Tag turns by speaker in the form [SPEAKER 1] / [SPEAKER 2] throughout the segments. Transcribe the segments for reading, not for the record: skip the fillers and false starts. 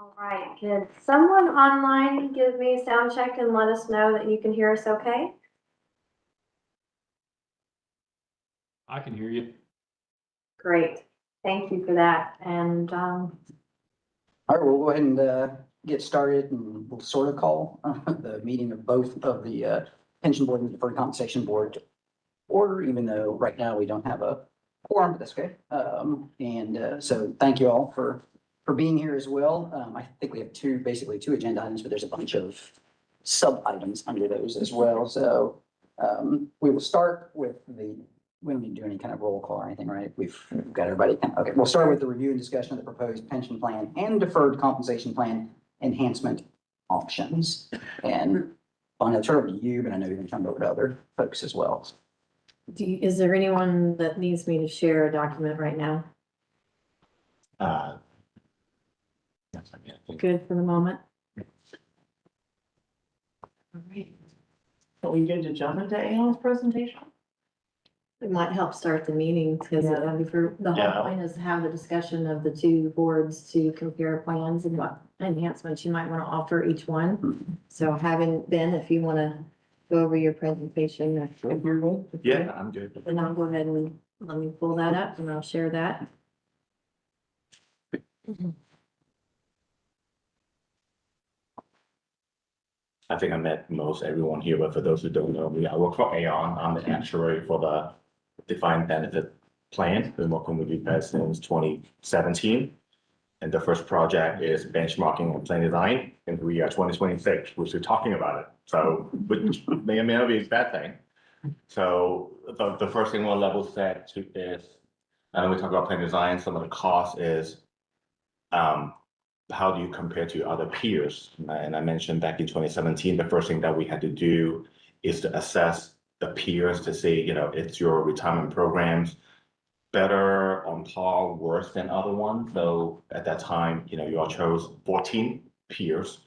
[SPEAKER 1] All right, can someone online give me a sound check and let us know that you can hear us okay?
[SPEAKER 2] I can hear you.
[SPEAKER 1] Great, thank you for that. And
[SPEAKER 3] All right, we'll go ahead and get started, and we'll sort of call the meeting of both of the pension board and deferred compensation board to order, even though right now we don't have a quorum, but that's okay. So thank you all for being here as well. I think we have basically two agenda items, but there's a bunch of sub items under those as well. So we will start with we don't need to do any kind of roll call or anything, right? We've got everybody. Okay, we'll start with the review and discussion of the proposed pension plan and deferred compensation plan enhancement options. And Bonnie, I'll turn it over to you, but I know you're going to turn it over to other folks as well.
[SPEAKER 1] is there anyone that needs me to share a document right now?
[SPEAKER 2] Yes, I mean,
[SPEAKER 1] Good for the moment? All right,
[SPEAKER 4] Are we good to jump into Alan's presentation?
[SPEAKER 1] it might help start the meeting because the
[SPEAKER 2] Yeah.
[SPEAKER 1] whole point is to have the discussion of the two boards to compare plans and what enhancements you might want to offer each one. So having Ben, if you want to go over your presentation.
[SPEAKER 4] If you're good.
[SPEAKER 2] Yeah, I'm good.
[SPEAKER 1] Then I'll go ahead and let me pull that up and I'll share that.
[SPEAKER 2] I think I met most everyone here, but for those who don't know me, I work for Aon. I'm the actuary for the defined benefit plan. Been working with you guys since 2017. And the first project is benchmarking and plan design, and we are 2026, which we're talking about it. So, which may or may not be a bad thing. So the first thing we'll level set to is, and we talk about plan design, some of the costs is, how do you compare to other peers? And I mentioned back in 2017, the first thing that we had to do is to assess the peers to see, it's your retirement programs better, on par, worse than other ones. So at that time, you all chose 14 peers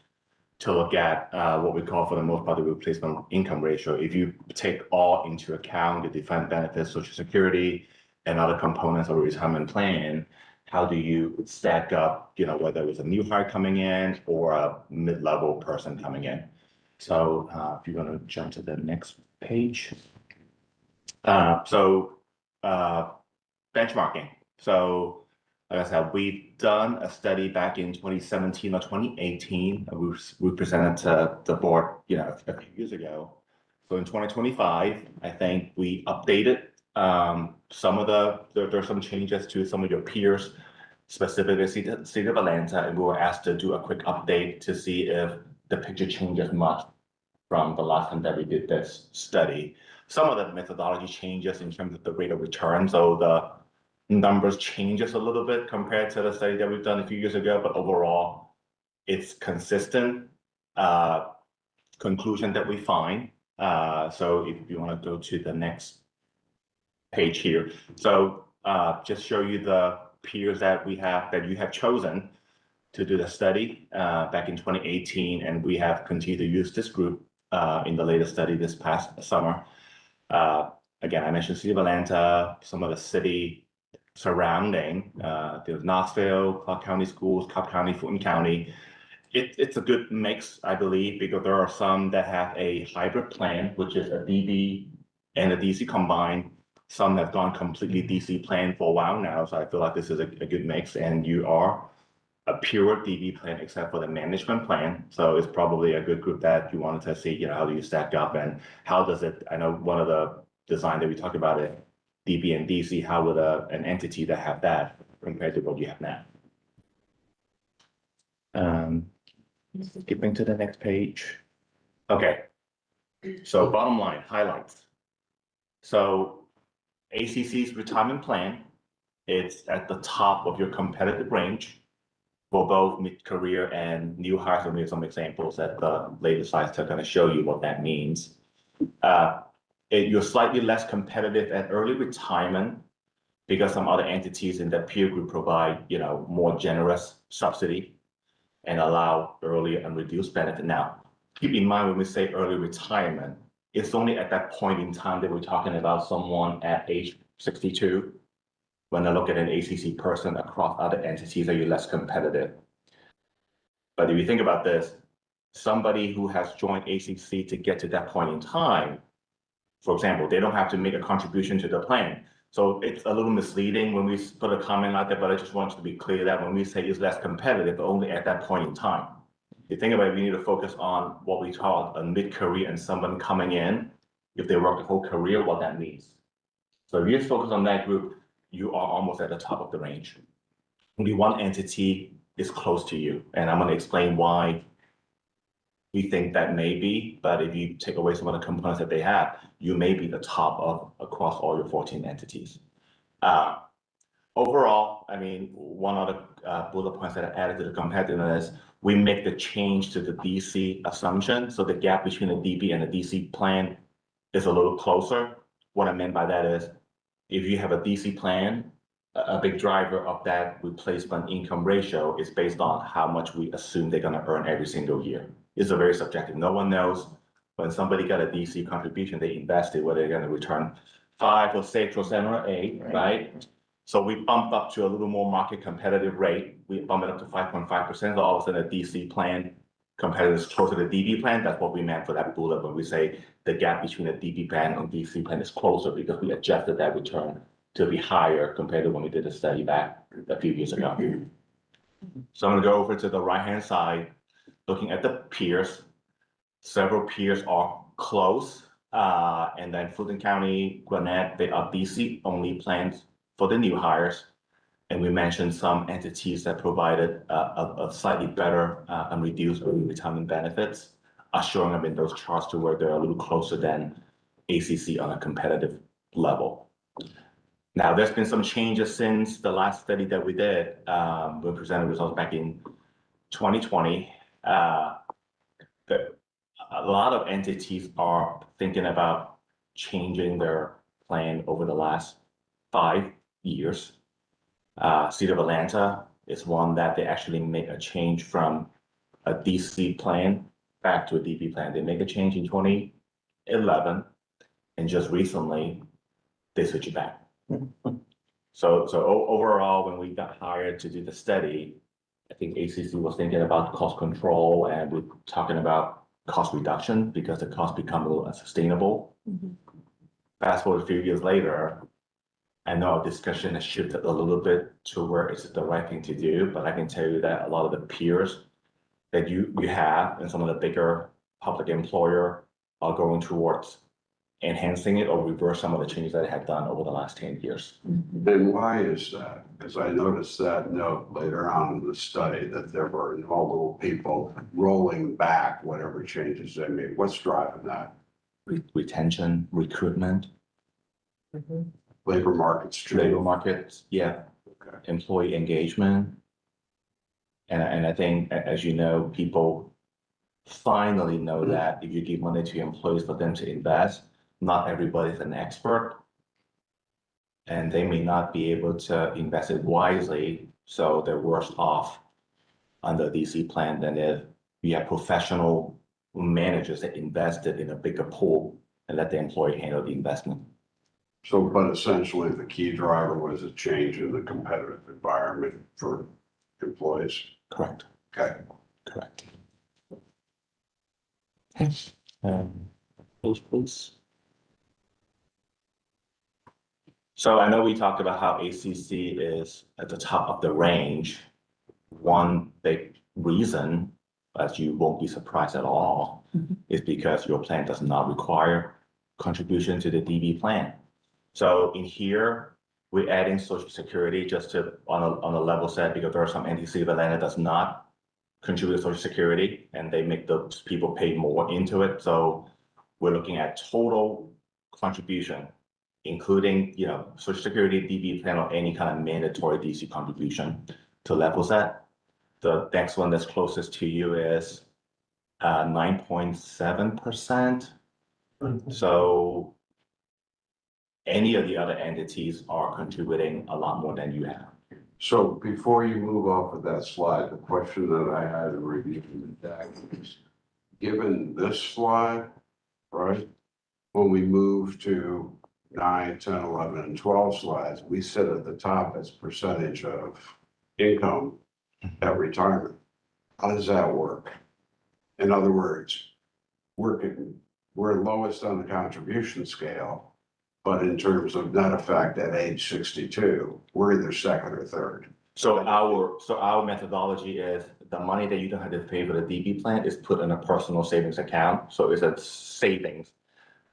[SPEAKER 2] to look at what we call, for the most part, the replacement income ratio. If you take all into account the defined benefits, Social Security, and other components of a retirement plan, how do you stack up, whether it was a new hire coming in or a mid-level person coming in? So if you're going to jump to the next page. Benchmarking. So like I said, we've done a study back in 2017 or 2018. We presented to the board, a few years ago. So in 2025, I think we updated some of there's some changes to some of your peers, specifically City of Atlanta, and we were asked to do a quick update to see if the picture changes much from the last time that we did this study. Some of the methodology changes in terms of the rate of return, so the numbers changes a little bit compared to the study that we've done a few years ago, but overall, it's consistent conclusion that we find. So if you want to go to the next page here. So just show you the peers that you have chosen to do the study back in 2018, and we have continued to use this group in the latest study this past summer. Again, I mentioned City of Atlanta, some of the city surrounding, there's Knoxville, Clark County Schools, Cobb County, Fulton County. It's a good mix, I believe, because there are some that have a hybrid plan, which is a DB and a DC combined. Some have gone completely DC plan for a while now, so I feel like this is a good mix, and you are a pure DB plan except for the management plan. So it's probably a good group that you wanted to see, how do you stack up and how does it, I know one of the design that we talked about it, DB and DC, how would an entity that have that compared to what you have now? Skipping to the next page. Okay, so bottom line, highlights. So ACC's retirement plan, it's at the top of your competitive range for both mid-career and new hires. And we have some examples that the later slides are going to show you what that means. You're slightly less competitive at early retirement because some other entities in that peer group provide, more generous subsidy and allow early and reduced benefit. Now, keep in mind when we say early retirement, it's only at that point in time that we're talking about someone at age 62. When I look at an ACC person across other entities, are you less competitive? But if you think about this, somebody who has joined ACC to get to that point in time, for example, they don't have to make a contribution to the plan. So it's a little misleading when we put a comment out there, but I just want you to be clear that when we say it's less competitive, only at that point in time. If you think about it, we need to focus on what we call a mid-career and someone coming in, if they work the whole career, what that means. So if you just focus on that group, you are almost at the top of the range. Only one entity is close to you, and I'm going to explain why we think that may be, but if you take away some of the components that they have, you may be the top of across all your 14 entities. Overall, I mean, one of the bullet points that I added to the competitiveness, we make the change to the DC assumption. So the gap between the DB and the DC plan is a little closer. What I meant by that is, if you have a DC plan, a big driver of that replacement income ratio is based on how much we assume they're going to earn every single year. It's a very subjective. No one knows when somebody got a DC contribution, they invested, whether they're going to return 5 or 6 or 7 or 8, right? So we bumped up to a little more market competitive rate. We bumped it up to 5.5%. So all of a sudden, a DC plan competitive is closer to the DB plan. That's what we meant for that bullet when we say the gap between the DB plan and DC plan is closer because we adjusted that return to be higher compared to when we did the study back a few years ago. So I'm going to go over to the right-hand side, looking at the peers. Several peers are close, and then Fulton County, Gwinnett, they are DC-only plans for the new hires. And we mentioned some entities that provided a slightly better and reduced early retirement benefits are showing up in those charts to where they're a little closer than ACC on a competitive level. Now, there's been some changes since the last study that we did. We presented results back in 2020. A lot of entities are thinking about changing their plan over the last 5 years. City of Atlanta is one that they actually make a change from a DC plan back to a DB plan. They make a change in 2011, and just recently they switch it back. So overall, when we got hired to do the study, I think ACC was thinking about cost control, and we're talking about cost reduction because the cost become a little unsustainable. Fast forward a few years later, I know our discussion has shifted a little bit to where it's the right thing to do, but I can tell you that a lot of the peers that you have and some of the bigger public employer are going towards enhancing it or reverse some of the changes that they had done over the last 10 years.
[SPEAKER 5] And why is that? Because I noticed that note later on in the study that there were multiple people rolling back whatever changes they made. What's driving that?
[SPEAKER 2] Retention, recruitment,
[SPEAKER 5] Labor markets
[SPEAKER 2] labor
[SPEAKER 5] change.
[SPEAKER 2] markets, yeah,
[SPEAKER 5] Okay.
[SPEAKER 2] employee engagement. And I think, as you know, people finally know that if you give money to employees for them to invest, not everybody's an expert. And they may not be able to invest it wisely, so they're worse off under a DC plan than if you have professional managers that invested in a bigger pool and let the employee handle the investment.
[SPEAKER 5] So, but essentially the key driver was a change in the competitive environment for employees.
[SPEAKER 2] Correct.
[SPEAKER 5] Okay.
[SPEAKER 2] Correct. Please. So I know we talked about how ACC is at the top of the range. One big reason, as you won't be surprised at all, is because your plan does not require contribution to the DB plan. So in here, we're adding Social Security just to on a level set because there are some entities of Atlanta does not contribute to Social Security and they make those people pay more into it. So we're looking at total contribution, including, Social Security, DB plan, or any kind of mandatory DC contribution to level set. The next one that's closest to you is 9.7%. So any of the other entities are contributing a lot more than you have.
[SPEAKER 5] So before you move off of that slide, the question that I had in reviewing the deck is, given this slide, right, when we move to 9, 10, 11, and 12 slides, we sit at the top as percentage of income at retirement. How does that work? In other words, we're lowest on the contribution scale, but in terms of net effect at age 62, we're either second or third.
[SPEAKER 2] So our methodology is the money that you don't have to pay for the DB plan is put in a personal savings account. So it's a savings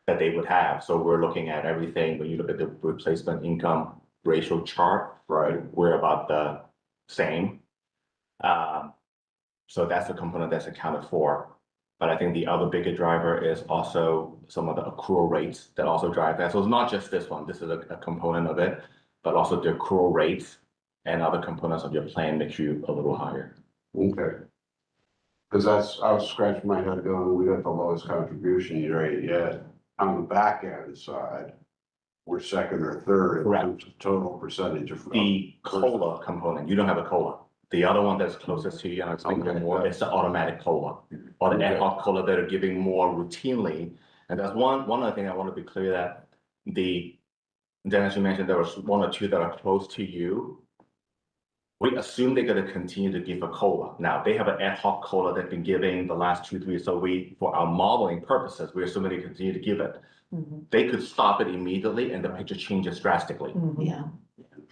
[SPEAKER 2] that they would have. So we're looking at everything. When you look at the replacement income ratio chart,
[SPEAKER 5] Right.
[SPEAKER 2] we're about the same. So that's the component that's accounted for. But I think the other bigger driver is also some of the accrual rates that also drive that. So it's not just this one. This is a component of it, but also the accrual rates and other components of your plan makes you a little higher.
[SPEAKER 5] Okay. Because I was scratching my head going, we got the lowest contribution rate yet. On the back end side, we're second or third in
[SPEAKER 2] Correct.
[SPEAKER 5] terms of total percentage of.
[SPEAKER 2] The COLA component, you don't have a COLA. The other one that's closest to you, and I'll explain
[SPEAKER 5] Okay.
[SPEAKER 2] more, is the automatic COLA or the ad hoc COLA that are giving more routinely. And that's one other thing I want to be clear that then as you mentioned, there was one or two that are close to you. We assume they're going to continue to give a COLA. Now, they have an ad hoc COLA they've been giving the last 2, 3. So for our modeling purposes, we assume they continue to give it. They could stop it immediately and the picture changes drastically.
[SPEAKER 1] Yeah.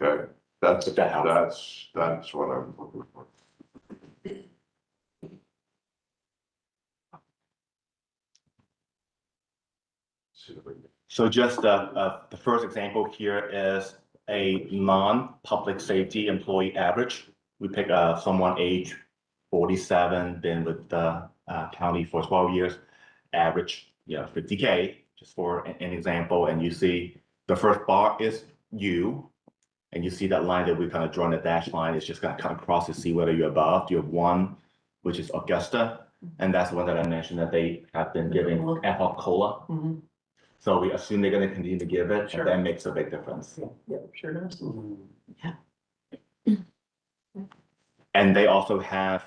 [SPEAKER 5] Okay, that's
[SPEAKER 2] If that helps.
[SPEAKER 5] that's what I'm looking for.
[SPEAKER 2] So just the first example here is a non-public safety employee average. We pick someone age 47, been with the county for 12 years, average, 50K, just for an example. And you see the first bar is you, and you see that line that we kind of drawn, the dash line is just gonna cut across to see whether you're above. You have one, which is Augusta, and that's the one that I mentioned that they have been giving ad hoc COLA. So we assume they're gonna continue to give it,
[SPEAKER 4] Sure.
[SPEAKER 2] and that makes a big difference.
[SPEAKER 4] Yeah, sure does.
[SPEAKER 2] And they also have,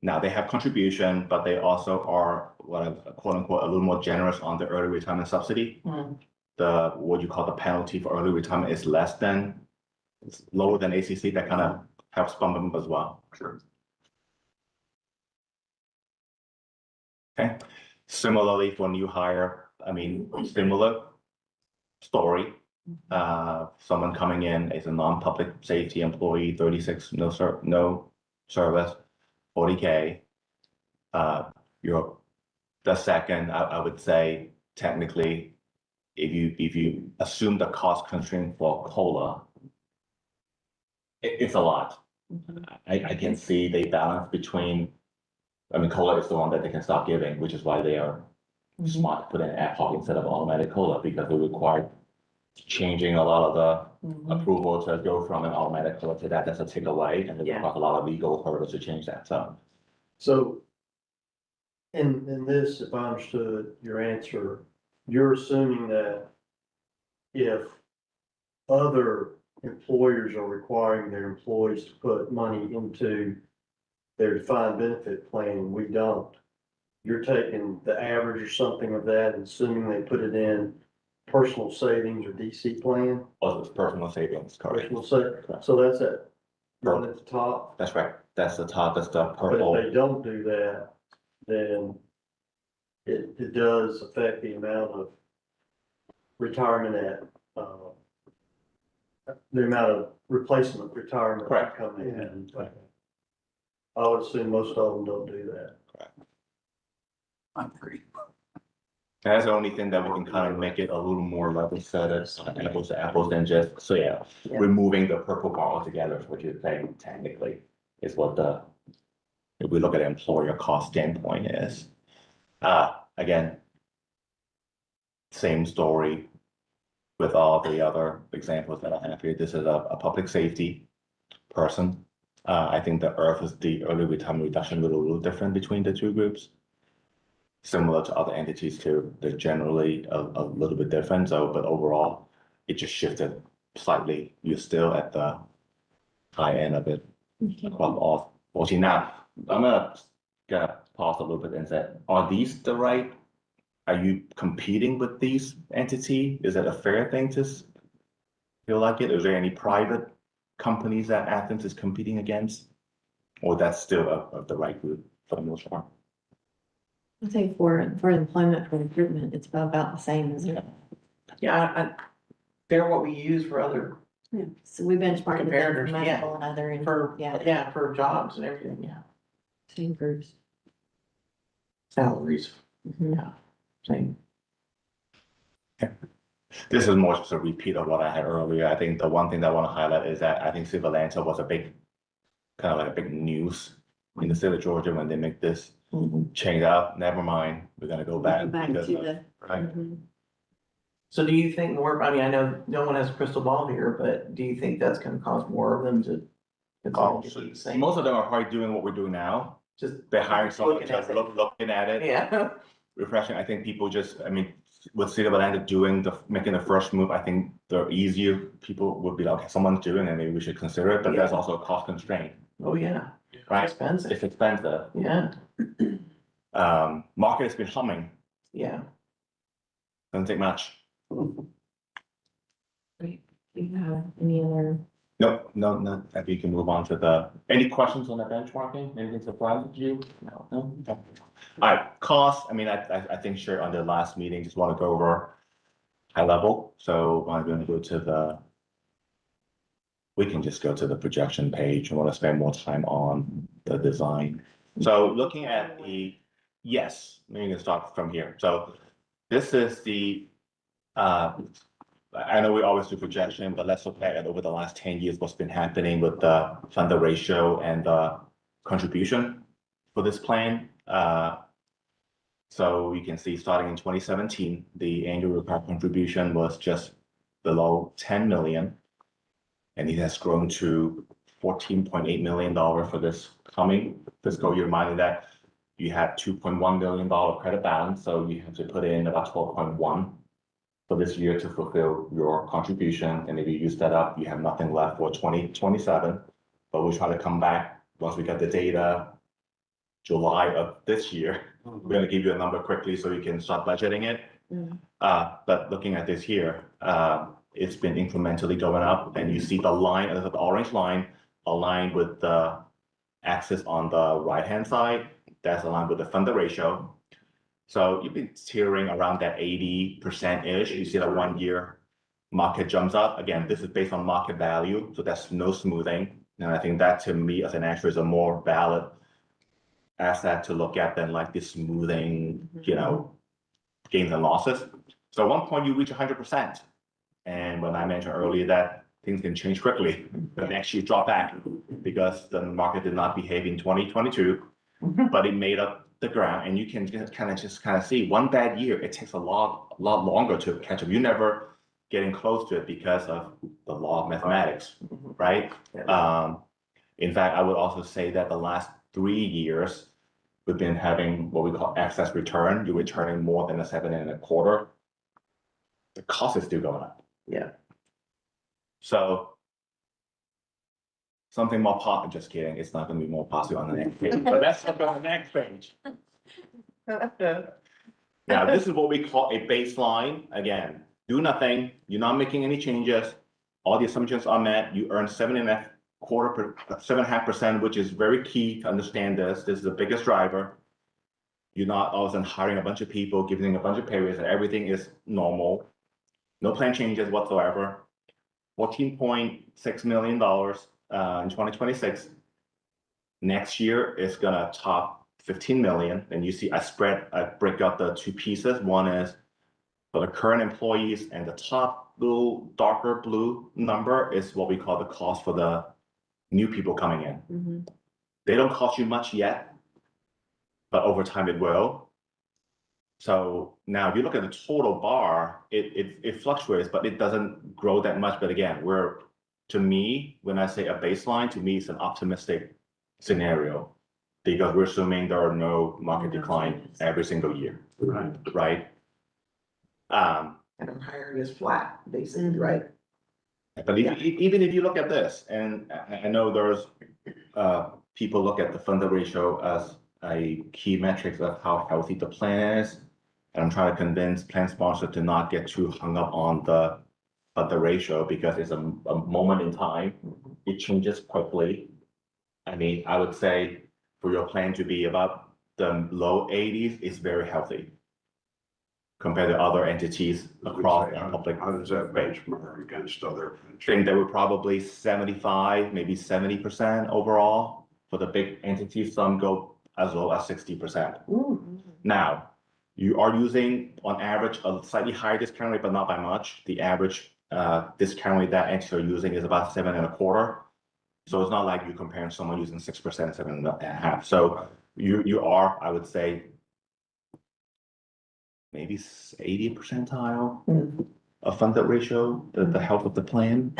[SPEAKER 2] now they have contribution, but they also are quote unquote, a little more generous on the early retirement subsidy. What you call the penalty for early retirement is it's lower than ACC. That kind of helps bump them up as well.
[SPEAKER 5] Sure.
[SPEAKER 2] Okay. Similarly for new hire, similar story. Someone coming in as a non-public safety employee, 36, no service, 40K. You're the second, I would say, technically, if you assume the cost constraint for COLA, it's a lot. I can see they balance between, COLA is the one that they can stop giving, which is why they are smart to put in ad hoc instead of automatic COLA, because they require changing a lot of the approval to go from an automatic COLA to that. That's a takeaway, and it requires a lot of legal hurdles to change that.
[SPEAKER 6] So in this, if I understood your answer, you're assuming that if other employers are requiring their employees to put money into their defined benefit plan and we don't, you're taking the average or something of that and assuming they put it in personal savings or DC plan?
[SPEAKER 2] Oh, it's personal savings, correct?
[SPEAKER 6] Personal savings, so that's at, right at the top.
[SPEAKER 2] That's right. That's the top, that's the
[SPEAKER 6] But
[SPEAKER 2] purple.
[SPEAKER 6] if they don't do that, then it does affect the amount of retirement the amount of replacement retirement
[SPEAKER 2] Correct.
[SPEAKER 6] coming in. I would assume most of them don't do that.
[SPEAKER 3] I agree.
[SPEAKER 2] That's the only thing that we can kind of make it a little more level set as apples to apples than just, removing the purple bar altogether, which you're saying technically is what if we look at an employer cost standpoint is. Again, same story with all the other examples that I have here. This is a public safety person. I think the early retirement reduction a little different between the two groups. Similar to other entities too, they're generally a little bit different. But overall, it just shifted slightly. You're still at the high end of it. Across all 14. Now, I'm gonna pause a little bit and say, are you competing with these entities? Is it a fair thing to feel like it? Is there any private companies that Athens is competing against? Or that's still of the right group for the most part?
[SPEAKER 1] I think for employment, for recruitment, it's about the same, isn't it?
[SPEAKER 4] Yeah, they're what we use for other,
[SPEAKER 1] Yeah. So we benchmark with them for
[SPEAKER 4] Comparators, yeah.
[SPEAKER 1] medical and other, and
[SPEAKER 4] for,
[SPEAKER 1] yeah,
[SPEAKER 4] yeah, for jobs and everything, yeah.
[SPEAKER 1] same groups.
[SPEAKER 4] Salaries,
[SPEAKER 1] Mhm.
[SPEAKER 4] yeah, same.
[SPEAKER 2] This is more just a repeat of what I had earlier. I think the one thing that I want to highlight is that I think Civil Atlanta was a big, kind of like a big news in the state of Georgia when they make this change out. Never mind, we're gonna go back.
[SPEAKER 1] Back
[SPEAKER 2] because
[SPEAKER 1] to
[SPEAKER 2] of-
[SPEAKER 1] the.
[SPEAKER 2] Right.
[SPEAKER 1] Mhm.
[SPEAKER 4] So do you think more, I mean, I know no one has a crystal ball here, but do you think that's gonna cause more of them to?
[SPEAKER 2] So most of them are probably doing what we're doing now.
[SPEAKER 4] Just.
[SPEAKER 2] They're hiring someone
[SPEAKER 4] Looking at
[SPEAKER 2] just
[SPEAKER 4] it.
[SPEAKER 2] looking at it.
[SPEAKER 4] Yeah,
[SPEAKER 2] Refreshing. I think people just, I mean, with City of Atlanta making the first move, I think the easier people would be like, okay, someone's doing it, maybe we should consider it, but there's
[SPEAKER 4] Yeah.
[SPEAKER 2] also a cost constraint,
[SPEAKER 4] oh, yeah,
[SPEAKER 2] right?
[SPEAKER 4] expensive,
[SPEAKER 2] It's expensive.
[SPEAKER 4] yeah,
[SPEAKER 2] Market has been humming,
[SPEAKER 4] yeah.
[SPEAKER 2] doesn't take much.
[SPEAKER 1] Great. Do you have any other?
[SPEAKER 2] No, we can move on to any questions on the benchmarking? Anything surprised you? No. Okay. All right, cost, I mean, I think sure on the last meeting, just want to go over high level, so I'm going to go to we can just go to the projection page. I want to spend more time on the design. So looking at yes, we can start from here. So this is I know we always do projection, but let's look at it over the last 10 years, what's been happening with the funder ratio and the contribution for this plan. So you can see starting in 2017, the annual required contribution was just below 10 million. And it has grown to $14.8 million for this coming fiscal year, minding that you have $2.1 million credit balance, so you have to put in about 12.1 for this year to fulfill your contribution, and if you use that up, you have nothing left for 2027. But we'll try to come back once we get the data July of this year. We're gonna give you a number quickly so you can start budgeting it. But looking at this here, it's been incrementally going up, and you see the line, the orange line aligned with the axis on the right-hand side. That's aligned with the funder ratio. So you've been teetering around that 80%-ish. You see that 1 year market jumps up. Again, this is based on market value, so that's no smoothing. And I think that to me as an actuary is a more valid asset to look at than like this smoothing, gains and losses. So at one point you reach 100%. And when I mentioned earlier that things can change quickly, the next year drop back because the market did not behave in 2022, but it made up the ground, and you can just kind of see one bad year, it takes a lot longer to catch up. You're never getting close to it because of the law of mathematics, right? In fact, I would also say that the last 3 years, we've been having what we call excess return. You're returning more than a 7.25. The cost is still going up.
[SPEAKER 4] Yeah.
[SPEAKER 2] So something more positive, just kidding, it's not gonna be more positive on the next page, but let's look on the next page. Now, this is what we call a baseline. Again, do nothing, you're not making any changes. All the assumptions are met, you earn 7.5%, which is very key to understand this. This is the biggest driver. You're not all of a sudden hiring a bunch of people, giving a bunch of pay raises, and everything is normal. No plan changes whatsoever. $14.6 million in 2026. Next year is gonna top 15 million. And you see I break up the two pieces. One is for the current employees, and the top blue, darker blue number is what we call the cost for the new people coming in. They don't cost you much yet, but over time it will. So now if you look at the total bar, it fluctuates, but it doesn't grow that much. But again, to me, when I say a baseline, to me it's an optimistic scenario because we're assuming there are no market decline every single year. Right?
[SPEAKER 4] And I'm hiring is flat, basically, right?
[SPEAKER 2] But even if you look at this, and I know there's people look at the funder ratio as a key metric of how healthy the plan is. And I'm trying to convince plan sponsors to not get too hung up on the ratio because it's a moment in time. It changes quickly. I mean, I would say for your plan to be about the low eighties is very healthy compared to other entities across the public.
[SPEAKER 5] How does that benchmark against other?
[SPEAKER 2] I think they were probably 75, maybe 70% overall. For the big entities, some go as low as 60%. Now, you are using on average a slightly higher discount rate, but not by much. The average discount rate that entities are using is about 7.25%. So it's not like you're comparing someone using 6%, 7.5%. So you are, I would say, maybe 80 percentile of funded ratio, the health of the plan.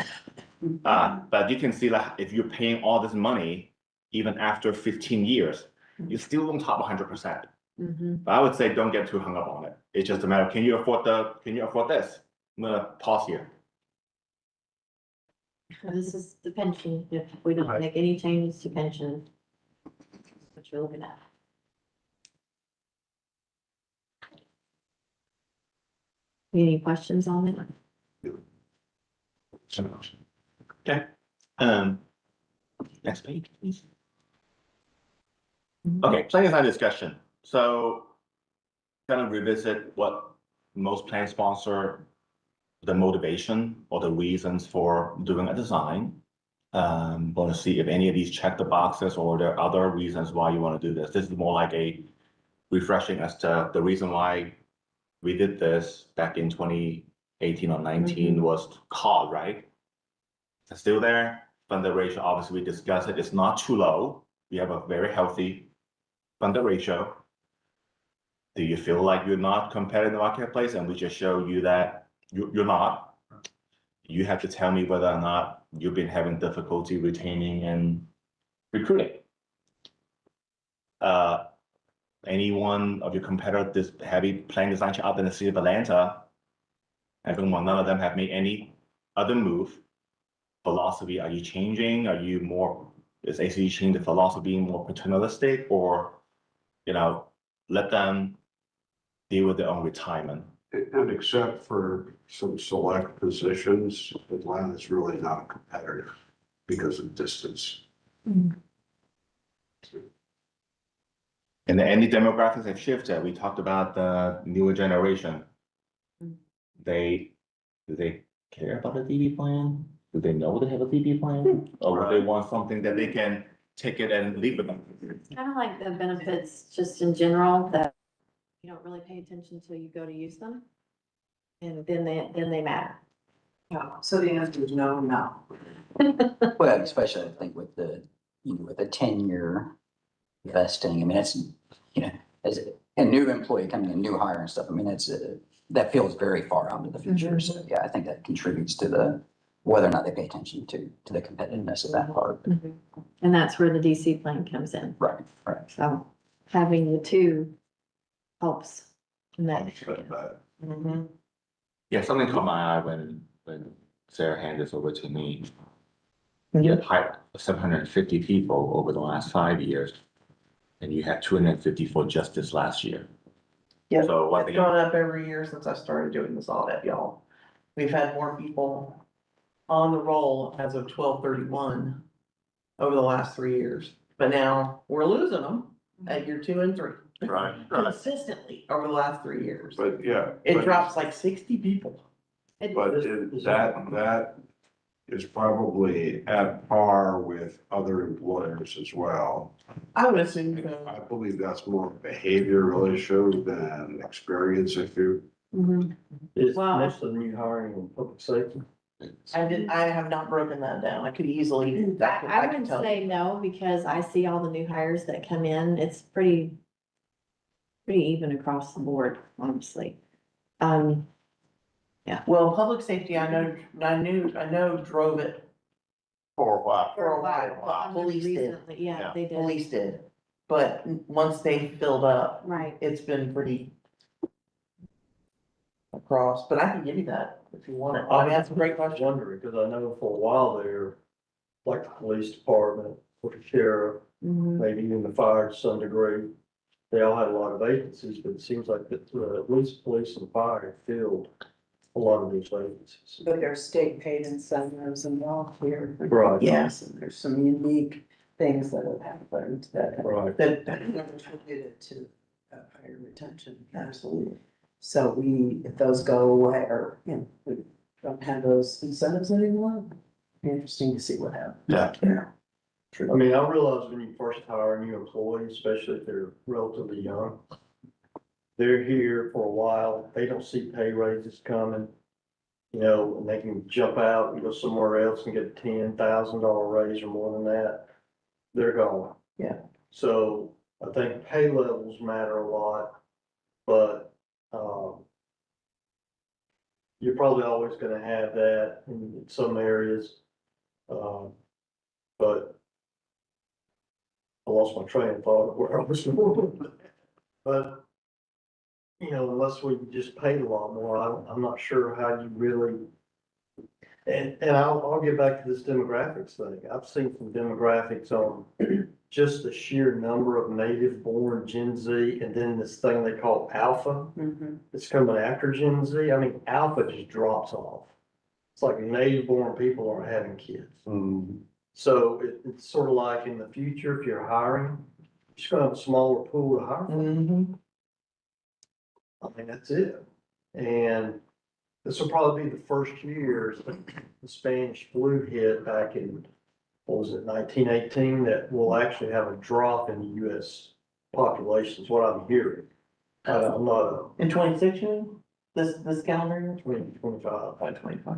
[SPEAKER 2] But you can see that if you're paying all this money, even after 15 years, you still don't top 100%. But I would say don't get too hung up on it. It's just a matter of, can you afford this? I'm gonna pause here.
[SPEAKER 1] This is the pension, if we don't
[SPEAKER 6] Right.
[SPEAKER 1] make any changes to pension. That's what you're looking at. Any questions on it?
[SPEAKER 2] Okay, next page, please. Okay, second side discussion. So kind of revisit what most plan sponsor, the motivation or the reasons for doing a design. Want to see if any of these check the boxes or there are other reasons why you want to do this. This is more like a refreshing as to the reason why we did this back in 2018 or 19 was COD, right? It's still there. Funded ratio, obviously we discussed it. It's not too low. We have a very healthy funded ratio. Do you feel like you're not competitive in the marketplace? And we just show you that you're not. You have to tell me whether or not you've been having difficulty retaining and recruiting. Any one of your competitors, this heavy plan design out in the city of Atlanta, everyone, none of them have made any other move. Philosophy, are you changing? Are you more, is ACG changing the philosophy being more paternalistic, or, let them deal with their own retirement?
[SPEAKER 5] And except for some select positions, Atlanta's really not competitive because of distance.
[SPEAKER 2] And any demographics have shifted. We talked about the newer generation. Do they care about the DB plan? Do they know they have a DB plan? Or would they want something that they can take it and leave with them?
[SPEAKER 1] It's kind of like the benefits just in general that you don't really pay attention until you go to use them. And then they matter.
[SPEAKER 7] So the answer is no.
[SPEAKER 3] Well, especially I think with the, with a 10-year vesting, I mean, it's, as a new employee coming in, new hire and stuff, I mean, that feels very far out into the future. So yeah, I think that contributes to whether or not they pay attention to the competitiveness of that part.
[SPEAKER 1] And that's where the DC plan comes in.
[SPEAKER 3] Right.
[SPEAKER 1] So having the two helps in that
[SPEAKER 5] Offset
[SPEAKER 1] area.
[SPEAKER 5] that.
[SPEAKER 2] Yeah, something caught my eye when Sarah handed this over to me. You had hired 750 people over the last 5 years, and you had 250 for just this last year.
[SPEAKER 4] Yeah,
[SPEAKER 2] So what
[SPEAKER 4] it's gone up every year since I started doing this audit, y'all. We've had more people on the roll as of 12/31 over the last 3 years. But now we're losing them at year 2 and 3.
[SPEAKER 2] Right.
[SPEAKER 4] Consistently over the last 3 years.
[SPEAKER 5] But yeah.
[SPEAKER 4] It
[SPEAKER 5] but-
[SPEAKER 4] drops like 60 people.
[SPEAKER 5] But that is probably at par with other employers as well.
[SPEAKER 4] I would assume,
[SPEAKER 5] I believe that's more a behavioral issue than experience issue.
[SPEAKER 6] Is
[SPEAKER 1] Well,
[SPEAKER 6] most of the new hiring in public safety?
[SPEAKER 4] I have not broken that down. I could easily,
[SPEAKER 1] I
[SPEAKER 4] could
[SPEAKER 1] would
[SPEAKER 4] tell
[SPEAKER 1] say
[SPEAKER 4] you.
[SPEAKER 1] no, because I see all the new hires that come in, it's pretty even across the board, honestly.
[SPEAKER 4] Well, public safety, I know drove it
[SPEAKER 2] For a while.
[SPEAKER 4] for a while. Police did.
[SPEAKER 1] Recently, yeah,
[SPEAKER 2] Yeah.
[SPEAKER 1] they did,
[SPEAKER 4] Police did. But once they filled up,
[SPEAKER 1] right.
[SPEAKER 4] it's been pretty across, but I can give you that if you want it. I mean, that's a great question.
[SPEAKER 6] Wondering, because I know for a while there, like the police department, or the sheriff, maybe even the fire to some degree, they all had a lot of vacancies, but it seems like that, at least police and fire filled a lot of these vacancies.
[SPEAKER 7] But there's state paid incentives involved here.
[SPEAKER 6] Right.
[SPEAKER 4] Yes.
[SPEAKER 7] And there's some unique things that have happened that.
[SPEAKER 6] Right.
[SPEAKER 7] That contributed to higher retention, absolutely. So if those go away, or, we don't have those incentives anymore, be interesting to see what happens.
[SPEAKER 2] Yeah.
[SPEAKER 7] Yeah.
[SPEAKER 6] I mean, I realize when you first hire a new employee, especially if they're relatively young, they're here for a while, they don't see pay raises coming. And they can jump out and go somewhere else and get a $10,000 raise or more than that. They're gone.
[SPEAKER 7] Yeah.
[SPEAKER 6] So I think pay levels matter a lot, but, you're probably always gonna have that in some areas. But I lost my train of thought of where I was going. But, unless we just paid a lot more, I'm not sure how you really. And I'll get back to this demographics thing. I've seen some demographics on just the sheer number of native born Gen Z, and then this thing they call alpha. It's coming after Gen Z. I mean, alpha just drops off. It's like native born people aren't having kids. So it's sort of like in the future, if you're hiring, you're just gonna have a smaller pool to hire from. I mean, that's it. And this will probably be the first year the Spanish flu hit back in, what was it, 1918, that will actually have a drop in the US population, is what I'm hearing. I'm not
[SPEAKER 4] In 26, this calendar year?
[SPEAKER 6] 2025.
[SPEAKER 4] By 25.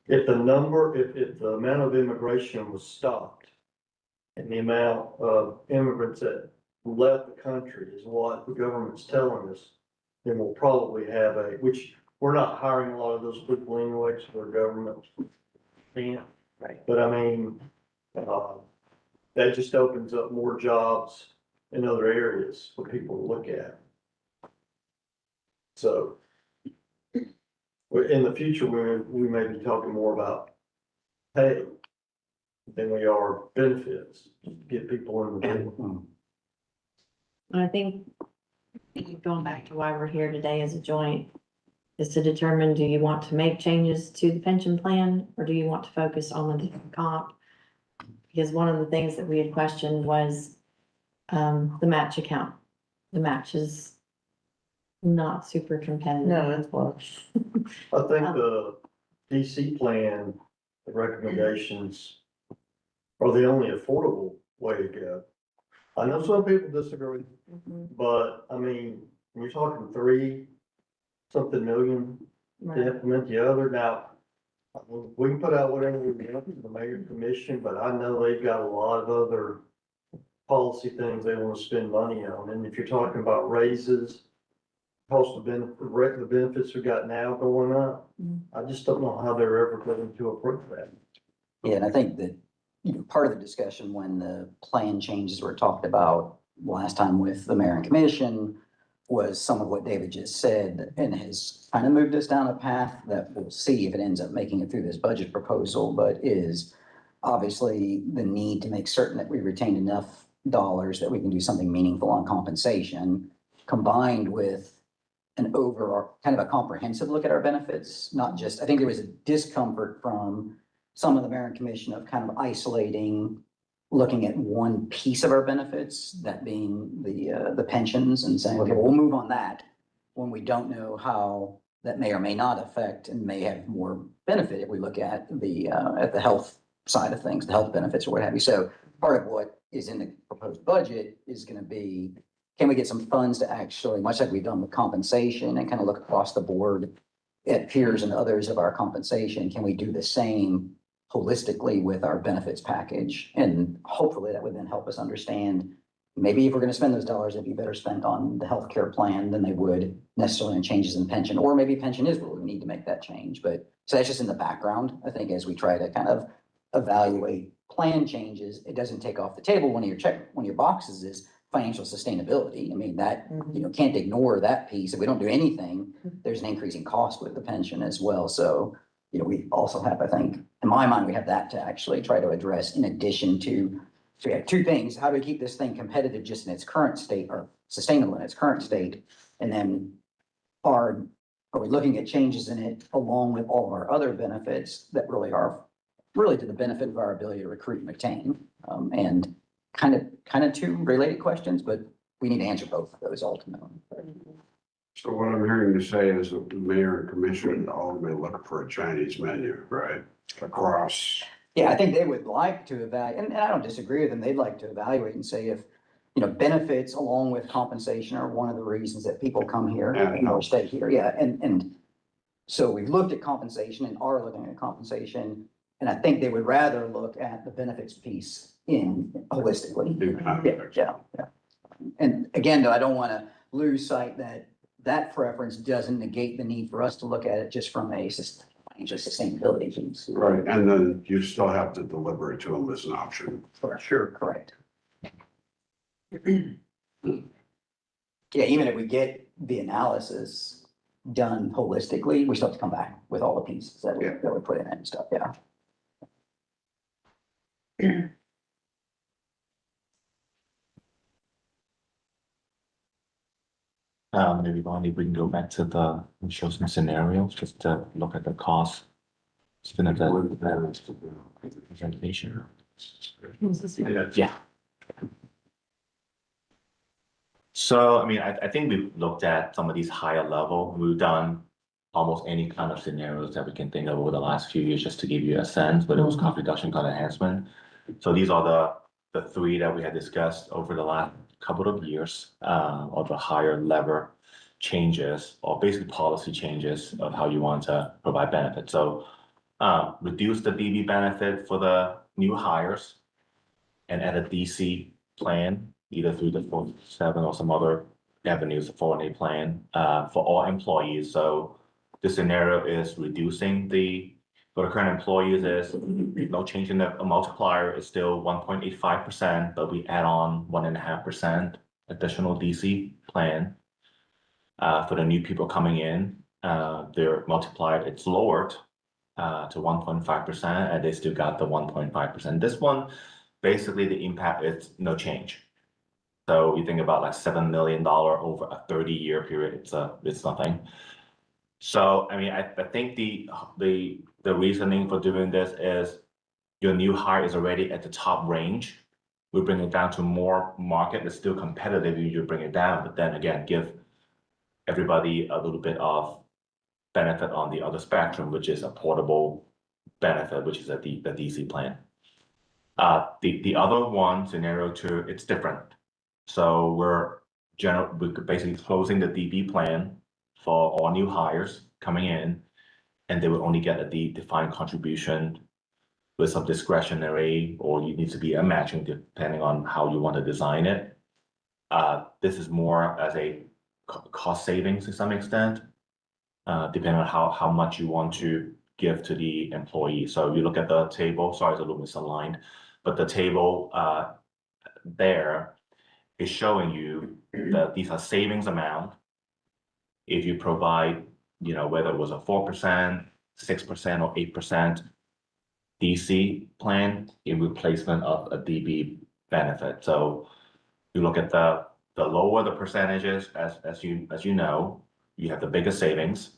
[SPEAKER 6] If the amount of immigration was stopped and the amount of immigrants that left the country is what the government's telling us, then we'll probably have which we're not hiring a lot of those people anyway, so we're government.
[SPEAKER 4] Right.
[SPEAKER 6] But I mean, that just opens up more jobs in other areas for people to look at. So in the future, we may be talking more about pay than we are benefits, to get people in the door.
[SPEAKER 1] I think going back to why we're here today as a joint is to determine, do you want to make changes to the pension plan or do you want to focus on the comp? Because one of the things that we had questioned was the match account. The match is not super competitive.
[SPEAKER 4] No, it's well.
[SPEAKER 6] I think the DC plan, the recommendations are the only affordable way to go. I know some people disagree, but I mean, when you're talking 3-something million to
[SPEAKER 1] Right.
[SPEAKER 6] implement the other, now, we can put out whatever we want to the mayor commission, but I know they've got a lot of other policy things they want to spend money on. And if you're talking about raises, cost of the benefits we got now going up, I just don't know how they're ever going to approach that.
[SPEAKER 3] Yeah, and I think that, part of the discussion when the plan changes were talked about last time with the mayor and commission was some of what David just said, and has kind of moved us down a path that we'll see if it ends up making it through this budget proposal, but is obviously the need to make certain that we retain enough dollars that we can do something meaningful on compensation, combined with an overall, kind of a comprehensive look at our benefits, not just, I think there was a discomfort from some of the mayor and commission of kind of isolating, looking at one piece of our benefits, that being the pensions, and saying, okay, we'll move on that when we don't know how that may or may not affect and may have more benefit if we look at the health side of things, the health benefits or what have you. So part of what is in the proposed budget is going to be, can we get some funds to actually, much like we've done with compensation, and kind of look across the board at peers and others of our compensation, can we do the same holistically with our benefits package? And hopefully that would then help us understand, maybe if we're going to spend those dollars, it'd be better spent on the healthcare plan than they would necessarily in changes in pension, or maybe pension is where we need to make that change. But so that's just in the background, I think, as we try to kind of evaluate plan changes. It doesn't take off the table one of your boxes is financial sustainability. I mean, that, can't ignore that piece. If we don't do anything, there's an increasing cost with the pension as well. So, we also have, I think, in my mind, we have that to actually try to address in addition to, so we have two things. How do we keep this thing competitive just in its current state, or sustainable in its current state? And then are we looking at changes in it along with all of our other benefits that really are really to the benefit of our ability to recruit and retain. And kind of two related questions, but we need to answer both of those ultimately.
[SPEAKER 5] So what I'm hearing you say is that the mayor and commission all may look for a Chinese menu, right? Across.
[SPEAKER 3] Yeah, I think they would like to evaluate, and I don't disagree with them. They'd like to evaluate and say if, benefits along with compensation are one of the reasons that people come here and or stay here. Yeah, and so we've looked at compensation and are looking at compensation. And I think they would rather look at the benefits piece holistically. Yeah. And again, though, I don't want to lose sight that preference doesn't negate the need for us to look at it just from a financial sustainability piece.
[SPEAKER 5] Right, and then you still have to deliver it to them as an option.
[SPEAKER 3] Sure, correct. Yeah, even if we get the analysis done holistically, we still have to come back with all the pieces that we put in it and stuff, yeah.
[SPEAKER 2] Maybe Bonnie, we can go back to show some scenarios, just to look at the cost. Spin up the presentation. Yeah. So, I mean, I think we've looked at some of these higher level. We've done almost any kind of scenarios that we can think of over the last few years, just to give you a sense, whether it was cost reduction, cost enhancement. So these are the three that we had discussed over the last couple of years, or the higher level changes, or basically policy changes of how you want to provide benefits. So reduce the DB benefit for the new hires and add a DC plan, either through the 47 or some other avenues, the 4A plan for all employees. So the scenario is reducing for the current employees is no change in the multiplier is still 1.85%, but we add on 1.5% additional DC plan. For the new people coming in, their multiplier, it's lowered to 1.5%, and they still got the 1.5%. This one, basically the impact is no change. So you think about like $7 million over a 30-year period, it's nothing. So, I mean, I think the reasoning for doing this is your new hire is already at the top range. We bring it down to more market. It's still competitive. You bring it down, but then again, give everybody a little bit of benefit on the other spectrum, which is a portable benefit, which is the DC plan. The other one, scenario two, it's different. So we're basically closing the DB plan for all new hires coming in, and they will only get a defined contribution with some discretionary, or you need to be a matching depending on how you want to design it. This is more as a cost savings to some extent, depending on how much you want to give to the employee. So you look at the table, sorry, it's a little misaligned, but the table there is showing you that these are savings amount. If you provide, whether it was a 4%, 6%, or 8% DC plan in replacement of a DB benefit. So you look at the lower the percentages, as you know, you have the biggest savings.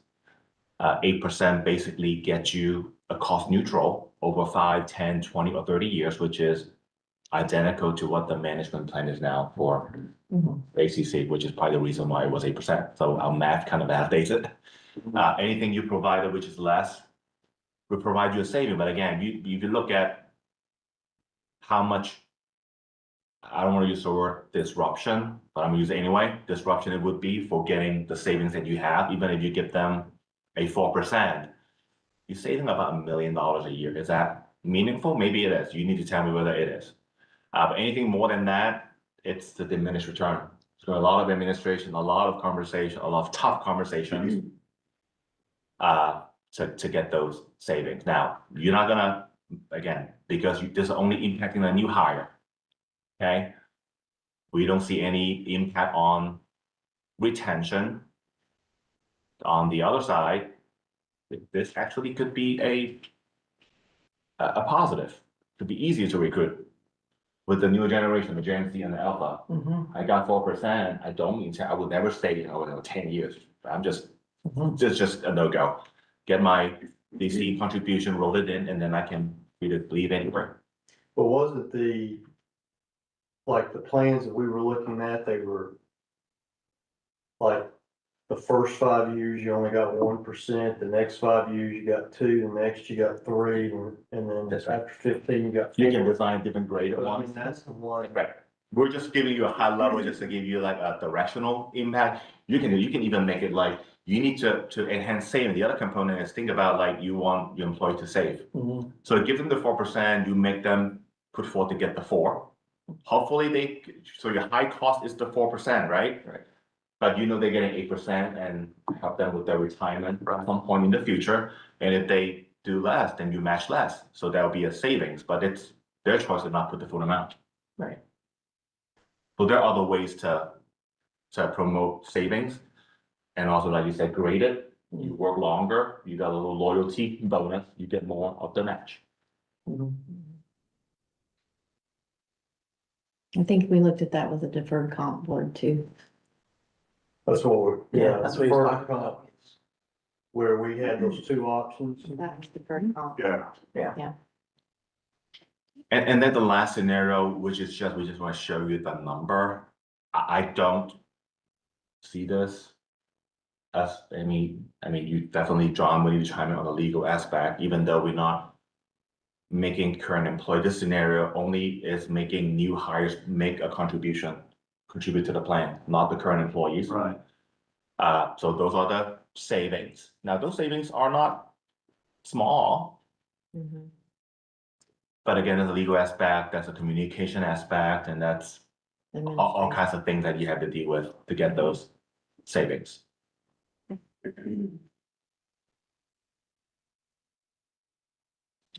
[SPEAKER 2] 8% basically gets you a cost neutral over 5, 10, 20, or 30 years, which is identical to what the management plan is now for ACC, which is probably the reason why it was 8%. So our math kind of validates it. Anything you provided, which is less, will provide you a saving. But again, you can look at how much, I don't want to use the word disruption, but I'm going to use it anyway. Disruption it would be for getting the savings that you have, even if you give them a 4%, you're saving about $1 million a year. Is that meaningful? Maybe it is. You need to tell me whether it is. But anything more than that, it's the diminished return. So a lot of administration, a lot of conversation, a lot of tough conversations to get those savings. Now, you're not gonna, again, because this is only impacting a new hire, okay? We don't see any impact on retention. On the other side, this actually could be a positive. Could be easier to recruit with the newer generation, the Gen Z and the Alpha. I got 4%. I don't mean to. I will never stay 10 years. I'm just a no-go. Get my DC contribution, roll it in, and then I can free to leave anywhere.
[SPEAKER 6] But wasn't like the plans that we were looking at, they were like the first 5 years, you only got 1%, the next 5 years, you got 2, the next you got 3, and then
[SPEAKER 2] That's right.
[SPEAKER 6] after 15, you got
[SPEAKER 2] You can
[SPEAKER 6] 4.
[SPEAKER 2] design different grade
[SPEAKER 6] But I
[SPEAKER 2] ones.
[SPEAKER 6] mean, that's the one.
[SPEAKER 2] Right. We're just giving you a high level, just to give you like a directional impact. You can even make it like, you need to enhance saving. The other component is think about like, you want your employee to save.
[SPEAKER 6] Mhm.
[SPEAKER 2] So give them the 4%, you make them put forth to get the 4. Hopefully so your high cost is the 4%, right?
[SPEAKER 6] Right.
[SPEAKER 2] But you know they're getting 8% and help them with their retirement at some point in the future. And if they do less, then you match less. So there'll be a savings, but it's their choice to not put the full amount.
[SPEAKER 4] Right.
[SPEAKER 2] So there are other ways to promote savings. And also, like you said, grade it. You work longer, you got a little loyalty bonus, you get more of the match.
[SPEAKER 1] I think we looked at that with a deferred comp board too.
[SPEAKER 6] That's what we're,
[SPEAKER 4] Yeah, that's what he's
[SPEAKER 6] deferred
[SPEAKER 4] talking about.
[SPEAKER 6] comp, where we had those 2 options.
[SPEAKER 1] That was deferred comp.
[SPEAKER 5] Yeah.
[SPEAKER 2] And then the last scenario, which is just, we just want to show you the number. I don't see this as, I mean, you definitely, John, we need to chime in on the legal aspect, even though we're not making current employee, this scenario only is making new hires make a contribute to the plan, not the current employees.
[SPEAKER 5] Right.
[SPEAKER 2] So those are the savings. Now, those savings are not small,
[SPEAKER 1] Mhm.
[SPEAKER 2] but again, there's a legal aspect, there's a communication aspect, and that's all kinds of things that you have to deal with to get those savings.